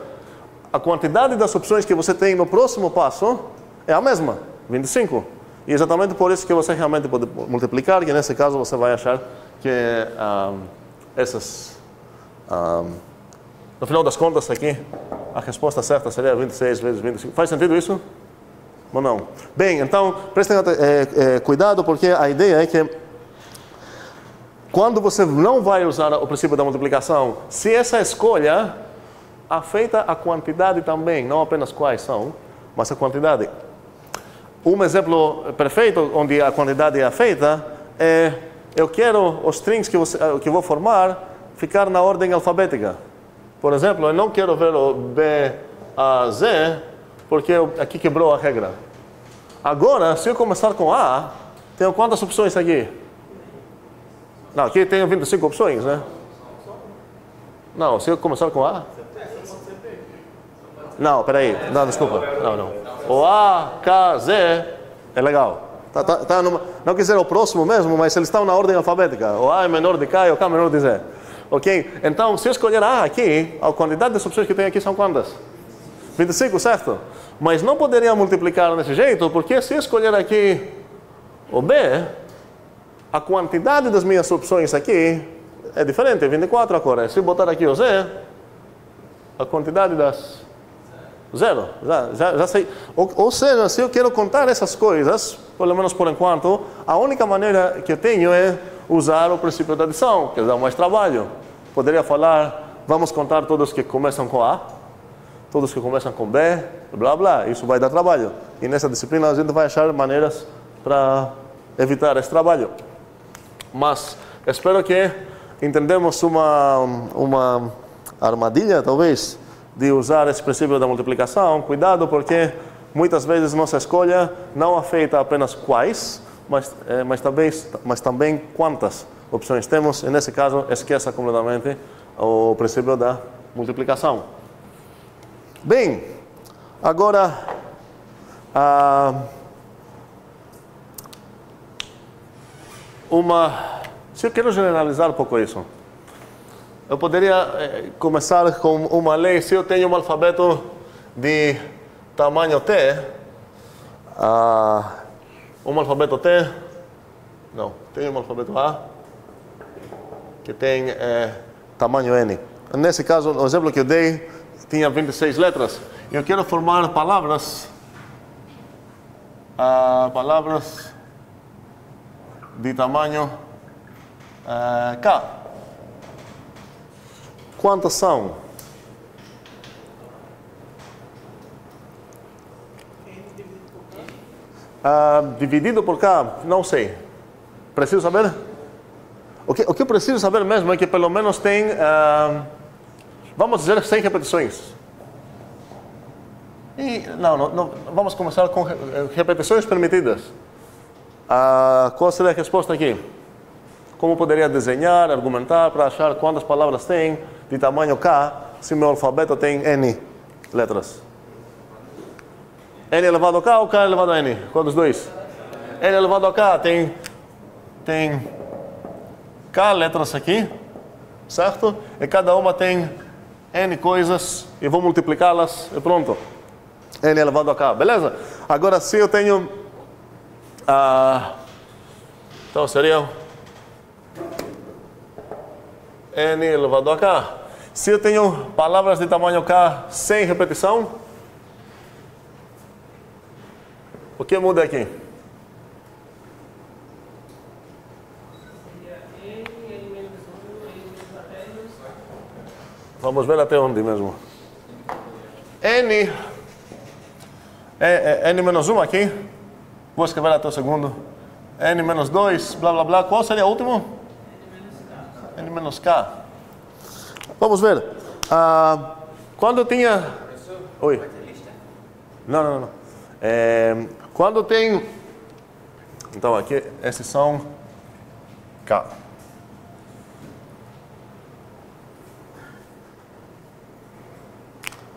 a quantidade das opções que você tem no próximo passo é a mesma, 25. E exatamente por isso que você realmente pode multiplicar, que nesse caso você vai achar que essas... no final das contas aqui, a resposta certa seria 26 vezes 25. Faz sentido isso? Ou não? Bem, então, prestem cuidado, porque a ideia é que quando você não vai usar o princípio da multiplicação, se essa escolha afeta a quantidade também, não apenas quais são, mas a quantidade. Um exemplo perfeito onde a quantidade é afeta é: eu quero os strings que eu vou formar ficar na ordem alfabética. Por exemplo, eu não quero ver o B a Z, porque aqui quebrou a regra. Agora, se eu começar com A, tenho quantas opções aqui? Não, aqui tenho 25 opções, né? Não, se eu começar com A... Não, peraí. Não, desculpa. Não. O A, K, Z é legal. Não quer dizer o próximo mesmo, mas eles estão na ordem alfabética. O A é menor de K e o K é menor de Z. Ok? Então, se eu escolher A aqui, a quantidade de opções que tem aqui são quantas? 25, certo? Mas não poderia multiplicar desse jeito, porque se eu escolher aqui o B, a quantidade das minhas opções aqui é diferente, 24 agora. Se eu botar aqui o Z, a quantidade das... Zero. Já sei. Ou seja, se eu quero contar essas coisas, pelo menos por enquanto, a única maneira que eu tenho é usar o princípio da adição, que dá mais trabalho. Poderia falar, vamos contar todos que começam com A, todos que começam com B, blá blá. Isso vai dar trabalho. E nessa disciplina a gente vai achar maneiras para evitar esse trabalho. Mas espero que entendemos uma armadilha, talvez, de usar esse princípio da multiplicação. Cuidado, porque muitas vezes nossa escolha não afeta apenas quais, mas também quantas opções temos. E nesse caso, esqueça completamente o princípio da multiplicação. Bem, agora se eu quero generalizar um pouco isso, eu poderia começar com uma lei. Se eu tenho um alfabeto de tamanho T, um alfabeto T, não, tem um alfabeto A, que tem tamanho N. Nesse caso, o exemplo que eu dei tinha 26 letras. Eu quero formar palavras de tamanho K. Quantas são? Dividido por K, não sei. Preciso saber? O que eu preciso saber mesmo é que pelo menos tem, vamos dizer, 100 repetições. E, não, vamos começar com repetições permitidas. Qual seria a resposta aqui? Como poderia desenhar, argumentar para achar quantas palavras tem de tamanho K se meu alfabeto tem N letras? N elevado a K ou K elevado a N? Qual dos dois? N elevado a K tem K letras aqui, certo? E cada uma tem N coisas e vou multiplicá-las e pronto. N elevado a K, beleza? Agora, se eu tenho... então seria N elevado a K. Se eu tenho palavras de tamanho K sem repetição, o que muda aqui? Vamos ver até onde mesmo. N menos 1 aqui. Vou escrever até o segundo. N menos 2, blá blá blá. Qual seria o último? N menos K. Vamos ver. Quando eu tinha... Oi. Não. Quando tem... Então aqui, esses são K.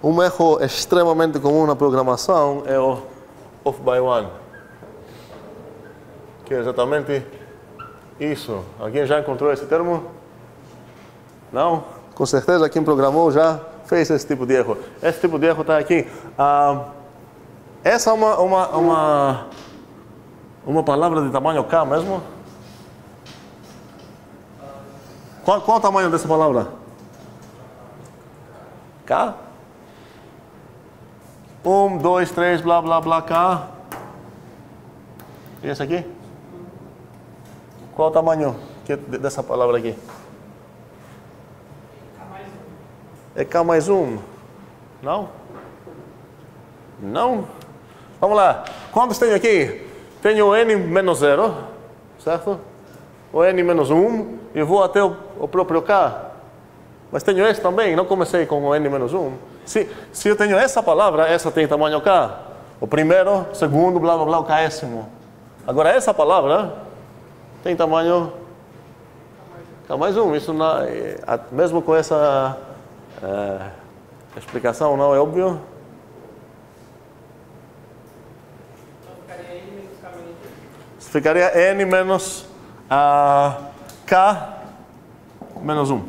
Um erro extremamente comum na programação é off by 1. Que é exatamente isso. Alguém já encontrou esse termo? Não? Com certeza quem programou já fez esse tipo de erro. Esse tipo de erro está aqui. Essa é uma palavra de tamanho K mesmo? Qual o tamanho dessa palavra? K? 1, 2, 3, blá, blá, blá, K. E esse aqui? Qual o tamanho dessa palavra aqui? É K mais 1. Não? Não? Vamos lá. Quantos tenho aqui? Tenho N menos 0, certo? O N menos 1 e vou até o próprio K. Mas tenho esse também, não comecei com o N menos 1. Se eu tenho essa palavra, essa tem tamanho K. O primeiro, segundo, blá blá blá, o Késimo. Agora essa palavra tem tamanho K mais 1. Isso não, mesmo com essa explicação não é óbvio? Ficaria N menos K menos 1.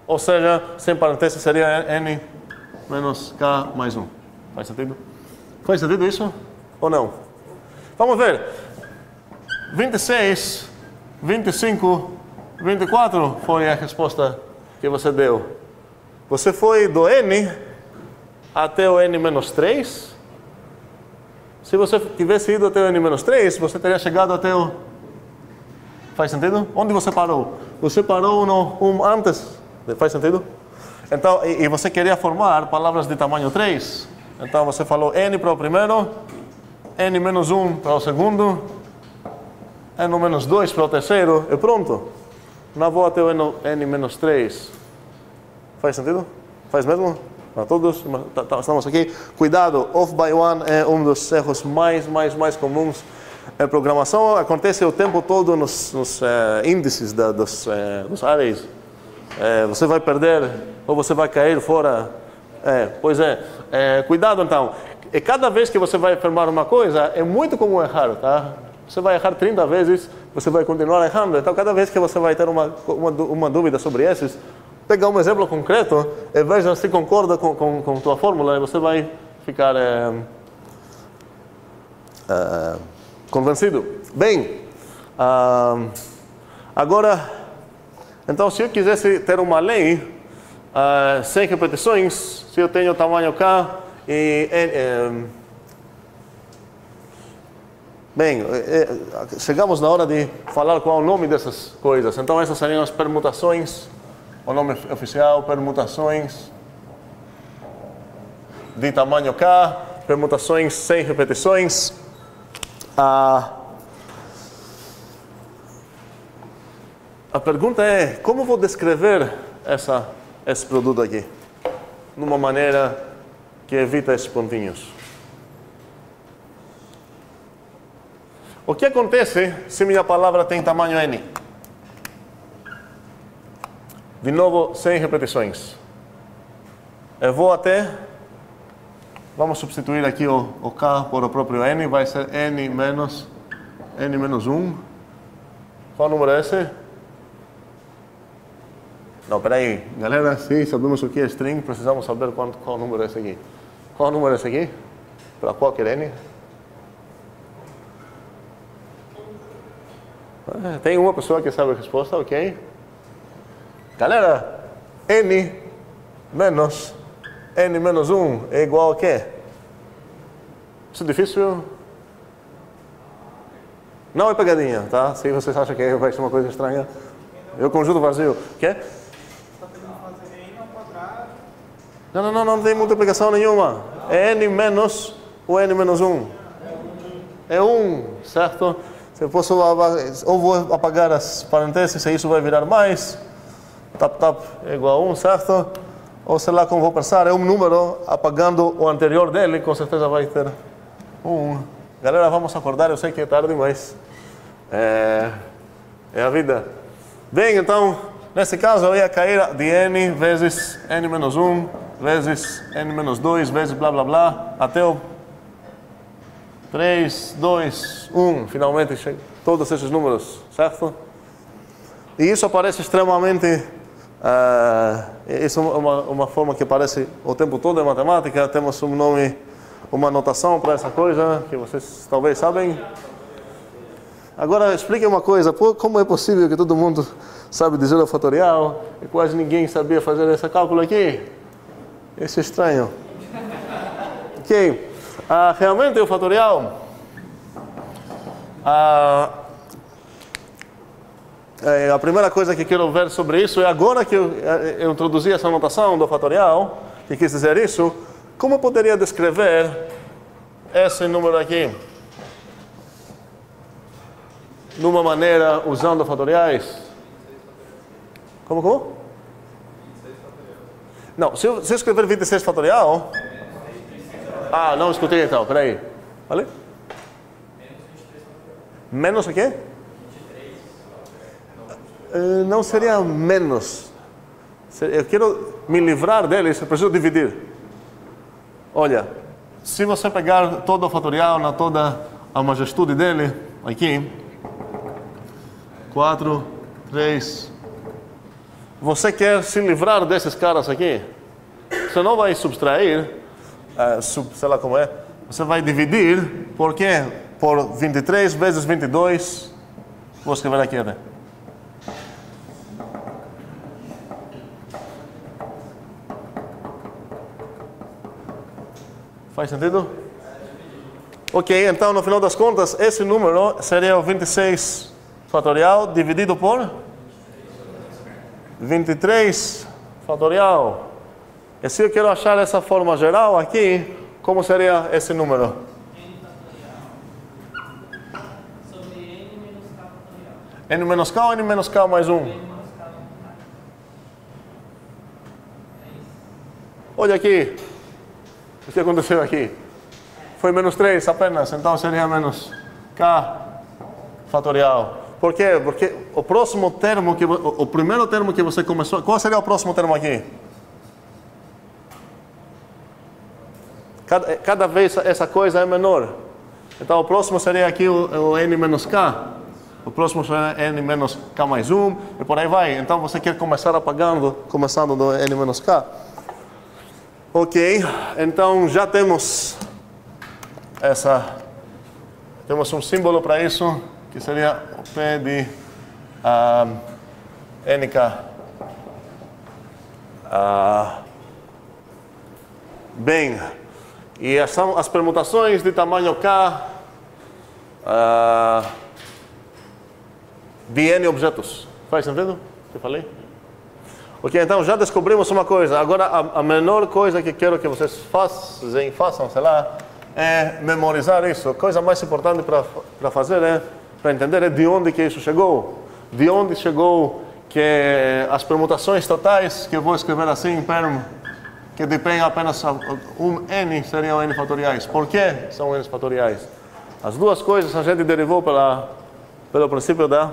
Ou seja, sem parênteses seria N menos K mais 1. Faz sentido? Faz sentido isso? Ou não? Vamos ver. 26, 25, 24 foi a resposta que você deu. Você foi do N até o N menos 3. Se você tivesse ido até o N menos 3, você teria chegado até o... Faz sentido? Onde você parou? Você parou no antes. Faz sentido? Então, e você queria formar palavras de tamanho 3. Então você falou N para o primeiro, N menos 1 para o segundo, N menos 2 para o terceiro e pronto. Não vou até o N menos 3. Faz sentido? Faz mesmo? Para todos? Estamos aqui. Cuidado, off by 1 é um dos erros mais comuns em programação. Acontece o tempo todo nos índices dos arrays. Você vai perder ou você vai cair fora. Cuidado então. E cada vez que você vai afirmar uma coisa, é muito comum errar, tá? Você vai errar 30 vezes, você vai continuar errando. Então, cada vez que você vai ter uma dúvida sobre esses, pega um exemplo concreto e veja se concorda com tua fórmula e você vai ficar convencido. Bem, agora, então se eu quisesse ter uma lei sem repetições, se eu tenho tamanho K e... chegamos na hora de falar qual é o nome dessas coisas. Então essas seriam as permutações. O nome oficial, permutações de tamanho K, permutações sem repetições. A pergunta é, como vou descrever esse produto aqui? Numa maneira que evita esses pontinhos. O que acontece se minha palavra tem tamanho N? De novo, sem repetições. Eu vou até... Vamos substituir aqui o K por o próprio N. Vai ser N menos 1. Qual número é esse? Não, peraí. Galera, se sabemos o que é string, precisamos saber qual número é esse aqui. Qual número é esse aqui? Para qualquer N? Tem uma pessoa que sabe a resposta, ok? Galera, N menos 1 é igual a quê? Isso é difícil? Não é pegadinha, tá? Se vocês acham que vai ser uma coisa estranha. É o conjunto vazio. Quê? Está tentando fazer N ao quadrado. Não tem multiplicação nenhuma. É N menos o N menos 1. É 1, certo? Se eu posso, ou vou apagar as parênteses, isso vai virar mais. Tap é igual a 1, certo? Ou sei lá como vou pensar, é um número, apagando o anterior dele, com certeza vai ter 1. Galera, vamos acordar, eu sei que é tarde, mas é a vida. Bem, então, nesse caso eu ia cair de N vezes N menos 1, vezes N menos 2, vezes blá blá blá, até o 3, 2, 1. Finalmente chega todos esses números, certo? E isso aparece extremamente... isso é uma forma que aparece o tempo todo em matemática. Temos um nome, uma notação para essa coisa, que vocês talvez sabem. Agora, explique uma coisa. Como é possível que todo mundo sabe dizer o fatorial e quase ninguém sabia fazer esse cálculo aqui? Isso é estranho. Ok. Realmente o fatorial... a primeira coisa que quero ver sobre isso é agora que eu introduzi essa notação do fatorial, que quis dizer isso, como eu poderia descrever esse número aqui? Numa maneira usando fatoriais? Como? Não, se eu escrever 26 fatorial... não escutei então, peraí. Vale? Menos o quê? Não seria menos. Eu quero me livrar deles, eu preciso dividir. Olha, se você pegar todo o fatorial, toda a majestude dele, aqui, 4, 3, você quer se livrar desses caras aqui? Você não vai subtrair, sei lá como é, você vai dividir, por quê? Por 23 vezes 22, vou escrever aqui, né? Faz sentido? Ok, então no final das contas, esse número seria o 26 fatorial dividido por 23 fatorial. E se eu quero achar essa forma geral aqui, como seria esse número? Sobre n menos k fatorial. N menos k ou n menos k mais 1? Olha aqui. O que aconteceu aqui? Foi menos 3 apenas, então seria menos k fatorial. Por quê? Porque o próximo termo, o primeiro termo que você começou, qual seria o próximo termo aqui? Cada vez essa coisa é menor. Então o próximo seria aqui o n menos k. O próximo seria n menos k mais 1 e por aí vai. Então você quer começar apagando, começando do n menos k. Ok, então já temos temos um símbolo para isso, que seria o P de NK. Bem, e são as permutações de tamanho K de N objetos. Faz sentido o que eu falei? Ok, então já descobrimos uma coisa. Agora a menor coisa que quero que vocês façam, sei lá, é memorizar isso. A coisa mais importante para fazer para entender é de onde que isso chegou. De onde chegou que as permutações totais, que eu vou escrever assim, perm, que dependem apenas n, seriam n fatoriais. Por que são n fatoriais? As duas coisas a gente derivou pelo princípio da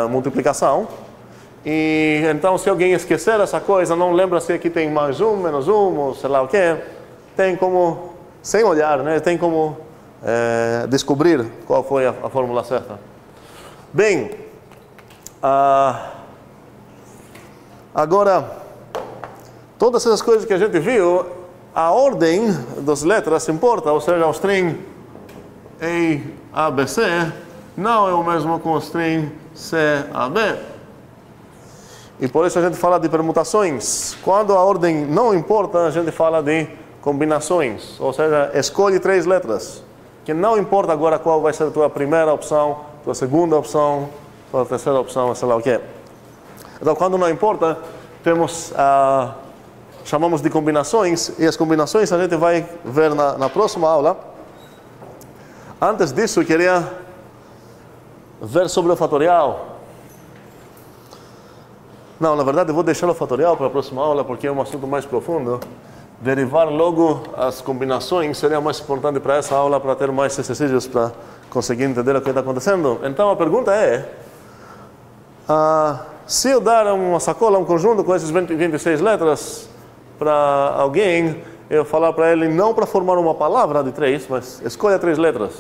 multiplicação. E então, se alguém esquecer essa coisa, não lembra se aqui tem mais 1, menos 1, ou sei lá o que, tem como, sem olhar, né, tem como descobrir qual foi a fórmula certa. Bem, agora, todas essas coisas que a gente viu, a ordem das letras importa, ou seja, o string A, B, C, não é o mesmo com o string C, A, B. E por isso a gente fala de permutações. Quando a ordem não importa, a gente fala de combinações. Ou seja, escolhe 3 letras. Que não importa agora qual vai ser a tua primeira opção, tua segunda opção, tua terceira opção, sei lá o que. Então, quando não importa, chamamos de combinações. E as combinações a gente vai ver na próxima aula. Antes disso, eu queria ver sobre o fatorial. Não, na verdade eu vou deixar o fatorial para a próxima aula porque é um assunto mais profundo. Derivar logo as combinações seria mais importante para essa aula, para ter mais exercícios para conseguir entender o que está acontecendo. Então a pergunta é, se eu dar uma sacola, um conjunto com esses 26 letras para alguém, eu falar para ele não para formar uma palavra de 3, mas escolha 3 letras.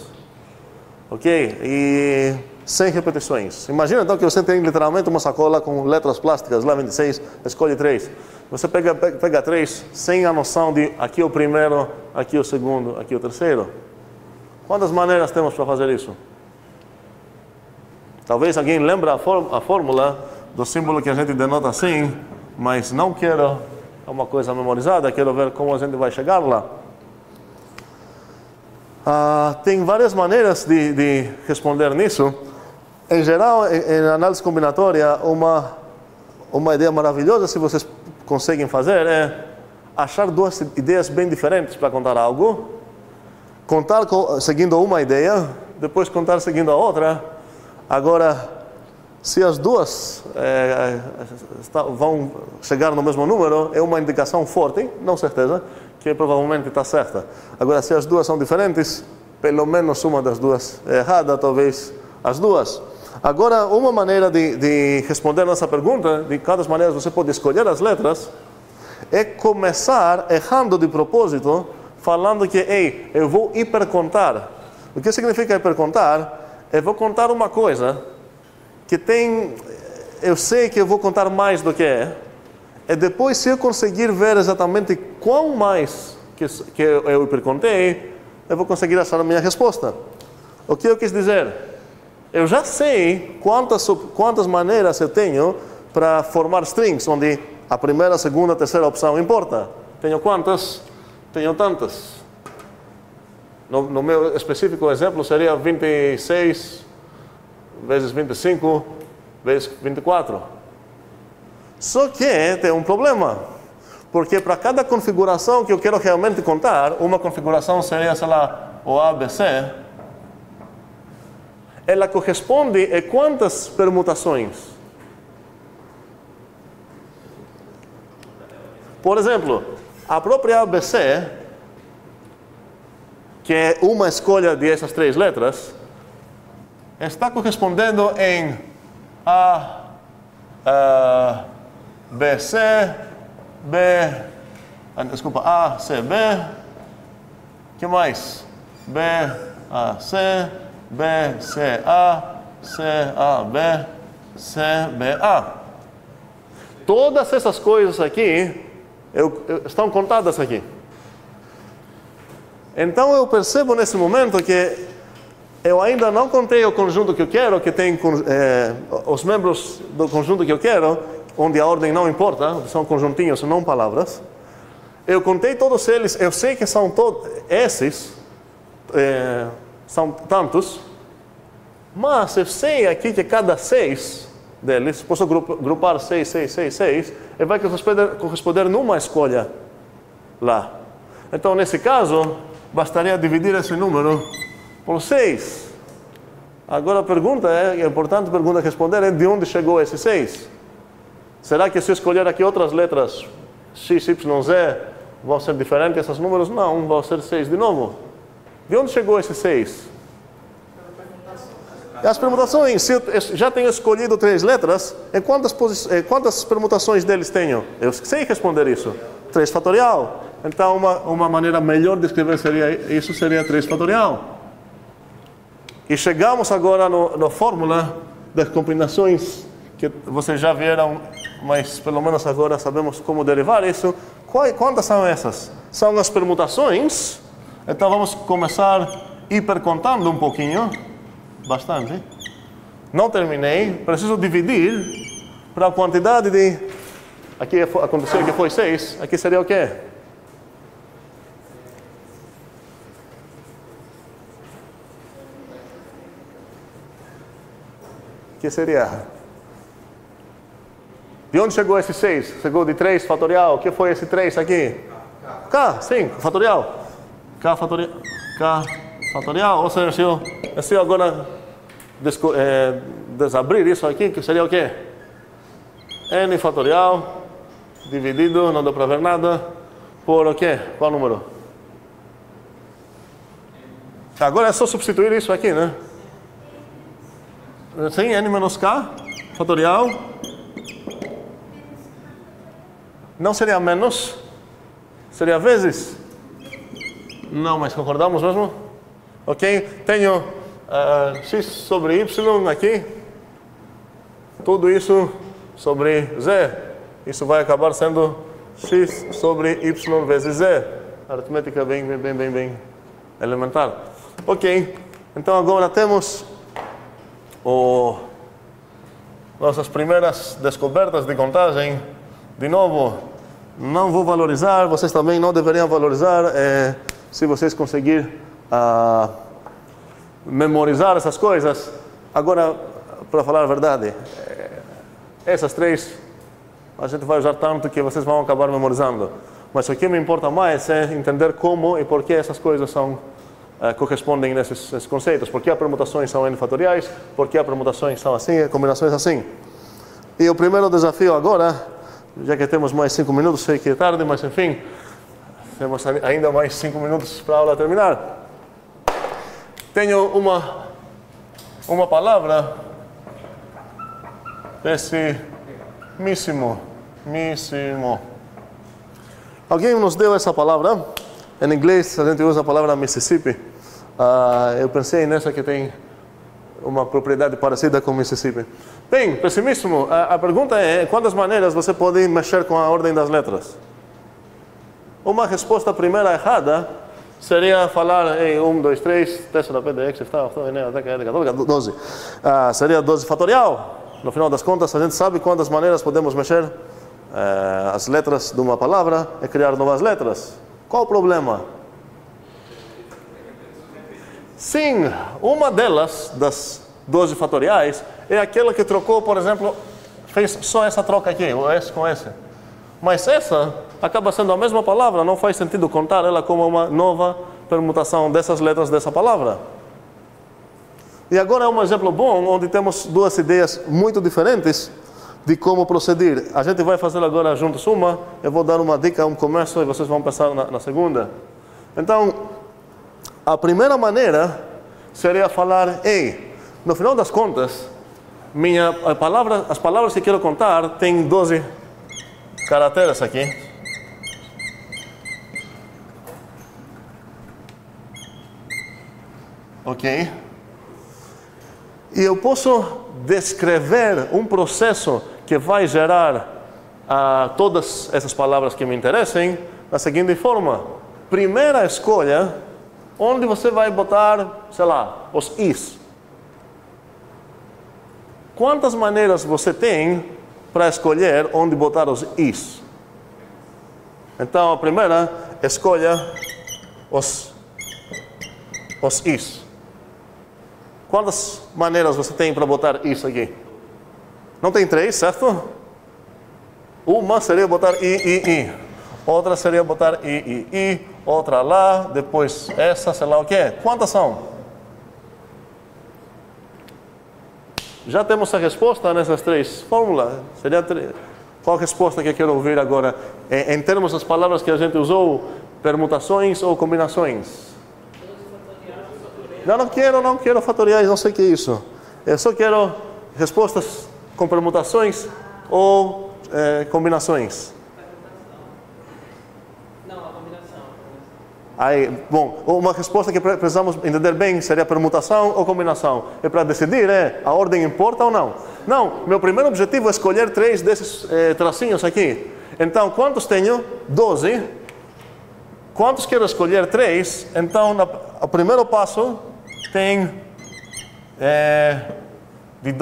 Ok? E sem repetições. Imagina então que você tem literalmente uma sacola com letras plásticas, lá 26, escolhe 3. Você pega 3 sem a noção de aqui o primeiro, aqui o segundo, aqui o terceiro. Quantas maneiras temos para fazer isso? Talvez alguém lembre a fórmula do símbolo que a gente denota assim, mas não quero uma coisa memorizada, quero ver como a gente vai chegar lá. Tem várias maneiras de responder nisso. Em geral, em análise combinatória, uma ideia maravilhosa, se vocês conseguem fazer, é achar 2 ideias bem diferentes para contar algo, contar seguindo uma ideia, depois contar seguindo a outra. Agora, se as duas vão chegar no mesmo número, é uma indicação forte, não certeza, que provavelmente está certa. Agora, se as duas são diferentes, pelo menos uma das duas é errada, talvez as duas. Agora, uma maneira de responder nessa pergunta, de cada maneira você pode escolher as letras, é começar errando de propósito, falando que, ei, eu vou hipercontar. O que significa hipercontar? Eu vou contar uma coisa que tem... Eu sei que eu vou contar mais do que é. E depois, se eu conseguir ver exatamente quão mais que eu hipercontei, eu vou conseguir achar a minha resposta. O que eu quis dizer? Eu já sei quantas maneiras eu tenho para formar strings, onde a primeira, a segunda, a terceira opção importa. Tenho quantas? Tenho tantas. No meu específico exemplo seria 26 vezes 25 vezes 24. Só que tem um problema. Porque para cada configuração que eu quero realmente contar, uma configuração seria, sei lá, o ABC, ela corresponde a quantas permutações? Por exemplo, a própria ABC, que é uma escolha dessas 3 letras, está correspondendo em A, C, B, que mais? B, A, C, B, C, A, C, A, B, C, B, A. Todas essas coisas aqui estão contadas aqui. Então eu percebo nesse momento que eu ainda não contei o conjunto que eu quero, que tem os membros do conjunto que eu quero, onde a ordem não importa, são conjuntinhos, não palavras. Eu contei todos eles, eu sei que são todos esses, são tantos, mas eu sei aqui que cada 6 deles, posso grupar 6, 6, 6, 6, e vai corresponder numa escolha lá. Então, nesse caso, bastaria dividir esse número por 6. Agora a pergunta a importante pergunta a responder é de onde chegou esse 6? Será que se eu escolher aqui outras letras X, Y, Z, vão ser diferentes esses números? Não, vão ser 6 de novo. De onde chegou esse 6? As permutações, se eu já tenho escolhido 3 letras, quantas permutações deles tenho? Eu sei responder isso. 3 fatorial. Então, uma maneira melhor de escrever seria 3 fatorial. E chegamos agora na fórmula das combinações, que vocês já viram, mas pelo menos agora sabemos como derivar isso. Quantas são essas? São as permutações. Então, vamos começar hipercontando um pouquinho. Bastante. Não terminei. Preciso dividir para a quantidade de... Aqui aconteceu que foi 6. Aqui seria o quê? Que seria? De onde chegou esse 6? Chegou de 3 fatorial. O que foi esse 3 aqui? K, sim, fatorial. K fatorial. K fatorial. Ou seja, se eu agora desabrir isso aqui, que seria o quê? N fatorial dividido, não dá para ver nada, por o quê? Qual número? Agora é só substituir isso aqui, né? Sim, N menos K fatorial. Não seria menos? Seria vezes? Não, mas concordamos mesmo? Ok? Tenho x sobre y aqui. Tudo isso sobre z. Isso vai acabar sendo x sobre y vezes z. Aritmética bem elementar. Ok. Então agora temos nossas primeiras descobertas de contagem. De novo, não vou valorizar, vocês também não deveriam valorizar. Se vocês conseguirem memorizar essas coisas. Agora, para falar a verdade, essas três a gente vai usar tanto que vocês vão acabar memorizando. Mas o que me importa mais é entender como e por que essas coisas correspondem nesses conceitos. Por que as permutações são n fatoriais, por que as permutações são assim, combinações assim. E o primeiro desafio agora, já que temos mais 5 minutos, sei que é tarde, mas enfim, temos ainda mais 5 minutos para a aula terminar. Tenho uma palavra pessimíssimo. Alguém nos deu essa palavra? Em inglês a gente usa a palavra Mississippi. Eu pensei nessa que tem uma propriedade parecida com Mississippi. Bem, pessimíssimo. A pergunta é: quantas maneiras você pode mexer com a ordem das letras? Uma resposta primeira errada seria falar em 1, 2, 3, tessera p de x, 12. Seria 12 fatorial. No final das contas, a gente sabe quantas maneiras podemos mexer as letras de uma palavra e criar novas letras. Qual o problema? Sim, uma delas, das 12 fatoriais, é aquela que trocou, por exemplo, fez só essa troca aqui, o S com S. Mas essa acaba sendo a mesma palavra, não faz sentido contar ela como uma nova permutação dessas letras dessa palavra. E agora é um exemplo bom, onde temos duas ideias muito diferentes de como proceder. A gente vai fazer agora juntos uma, eu vou dar uma dica, um começo, e vocês vão pensar na segunda. Então, a primeira maneira seria falar: ei, no final das contas, as palavras que quero contar têm 12 caracteres aqui. Ok? E eu posso descrever um processo que vai gerar todas essas palavras que me interessem da seguinte forma. Primeira escolha, onde você vai botar, sei lá, os is. Quantas maneiras você tem para escolher onde botar os is? Então, a primeira, escolha os is. Quantas maneiras você tem para botar isso aqui? Não tem 3, certo? Uma seria botar I. Outra seria botar I. Outra lá, depois essa, sei lá o que. Quantas são? Já temos a resposta nessas 3 fórmulas. Seria 3. Qual a resposta que eu quero ouvir agora? Em termos das palavras que a gente usou, permutações ou combinações? Não quero fatoriais, não sei o que é isso. Eu só quero respostas com permutações ou combinações. Não, a combinação. Aí, bom, uma resposta que precisamos entender bem seria permutação ou combinação. E para decidir, a ordem importa ou não? Não, meu primeiro objetivo é escolher 3 desses tracinhos aqui. Então, quantos tenho? 12. Quantos quero escolher? 3. Então, o primeiro passo tem de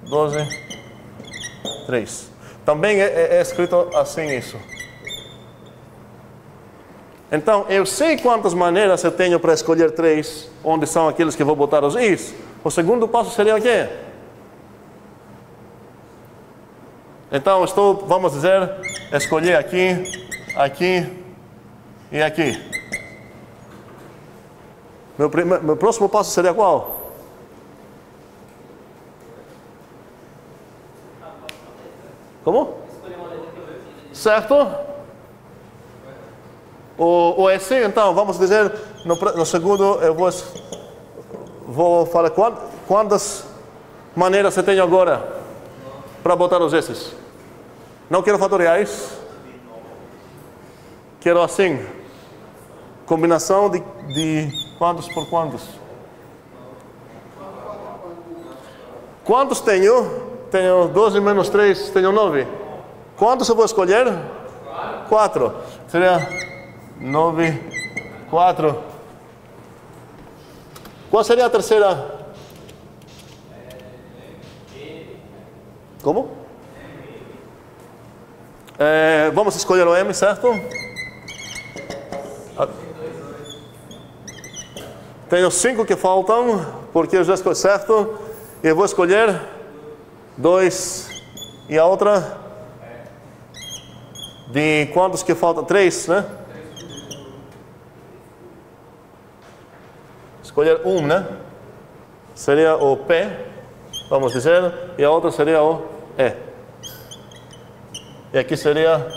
12, 3. Também é escrito assim isso. Então, eu sei quantas maneiras eu tenho para escolher 3, onde são aqueles que vou botar os is. O segundo passo seria o quê? Então, vamos dizer, escolher aqui, aqui e aqui. Meu próximo passo seria qual? Como? Certo? O EC, então, vamos dizer, no segundo eu vou falar quantas maneiras eu tenho agora para botar os S's. Não quero fatoriais. quero assim. Combinação de quantos por quantos? Quantos tenho? Tenho 12 menos 3, tenho 9. Quantos eu vou escolher? 4. Seria 9, 4. Qual seria a terceira? Como? Vamos escolher o M, certo? Tenho 5 que faltam, porque eu já escolhi certo. E eu vou escolher 2. E a outra? De quantos que faltam? 3, né? Escolher 1, né? Seria o P, vamos dizer. E a outra seria o E. E aqui seria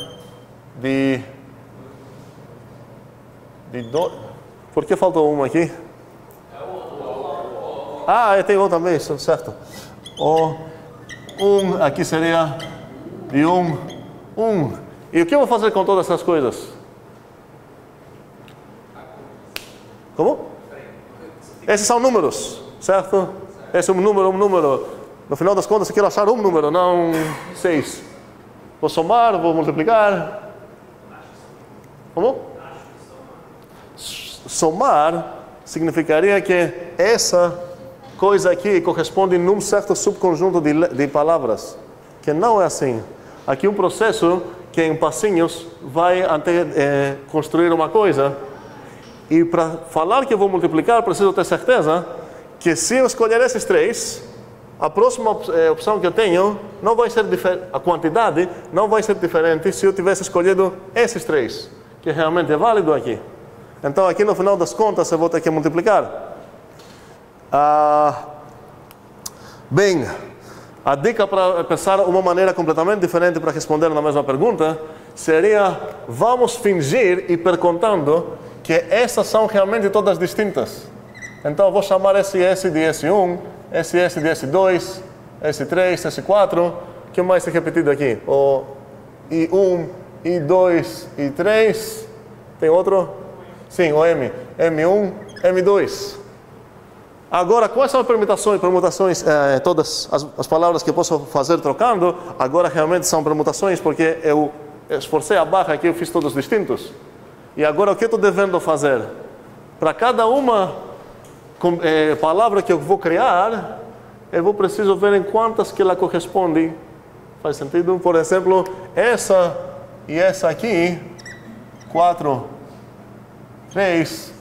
de 2. Por que faltou um aqui? Ah, tem um também, certo. O 1 aqui seria de 1. E o que eu vou fazer com todas essas coisas? Como? Esses são números, certo? Esse é um número. No final das contas, eu quero achar um número, não 6. Vou somar, vou multiplicar. Como? Somar significaria que essa coisa aqui corresponde num certo subconjunto de palavras, que não é assim. Aqui um processo que em passinhos vai até construir uma coisa. E para falar que eu vou multiplicar, preciso ter certeza que se eu escolher esses 3, a próxima opção que eu tenho não vai ser diferente, a quantidade não vai ser diferente se eu tivesse escolhido esses 3, que realmente é válido aqui. Então aqui no final das contas eu vou ter que multiplicar. Bem, a dica para pensar uma maneira completamente diferente para responder na mesma pergunta seria: vamos fingir ir perguntando que essas são realmente todas distintas. Então eu vou chamar esse S de S1, esse S de S2, S3, S4. O que mais é repetido aqui? O I1, I2, I3. Tem outro? Sim, o M. M1, M2. Agora, quais são as permutações, todas as palavras que eu posso fazer trocando, agora realmente são permutações, porque eu esforcei a barra aqui, eu fiz todos distintos. E agora o que eu estou devendo fazer? Para cada uma palavra que eu vou criar, eu vou preciso ver em quantas que ela corresponde. Faz sentido? Por exemplo, essa e essa aqui, 4, 3,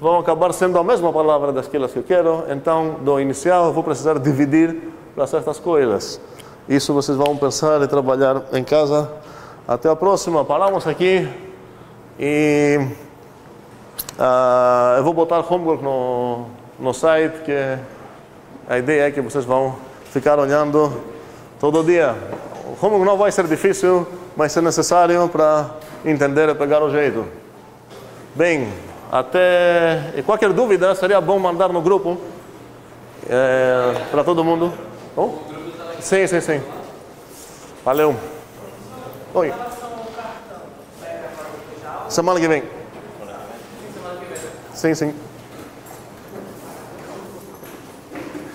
vão acabar sendo a mesma palavra daquelas que eu quero. Então, do inicial, eu vou precisar dividir para certas coisas. Isso vocês vão pensar e trabalhar em casa. Até a próxima. Paramos aqui. E eu vou botar homework no site, que a ideia é que vocês vão ficar olhando todo dia. O homework não vai ser difícil, mas é necessário para entender e pegar o jeito. Bem, e qualquer dúvida seria bom mandar no grupo para todo mundo. Oh? Sim. Valeu. Oi. Semana que vem. Sim.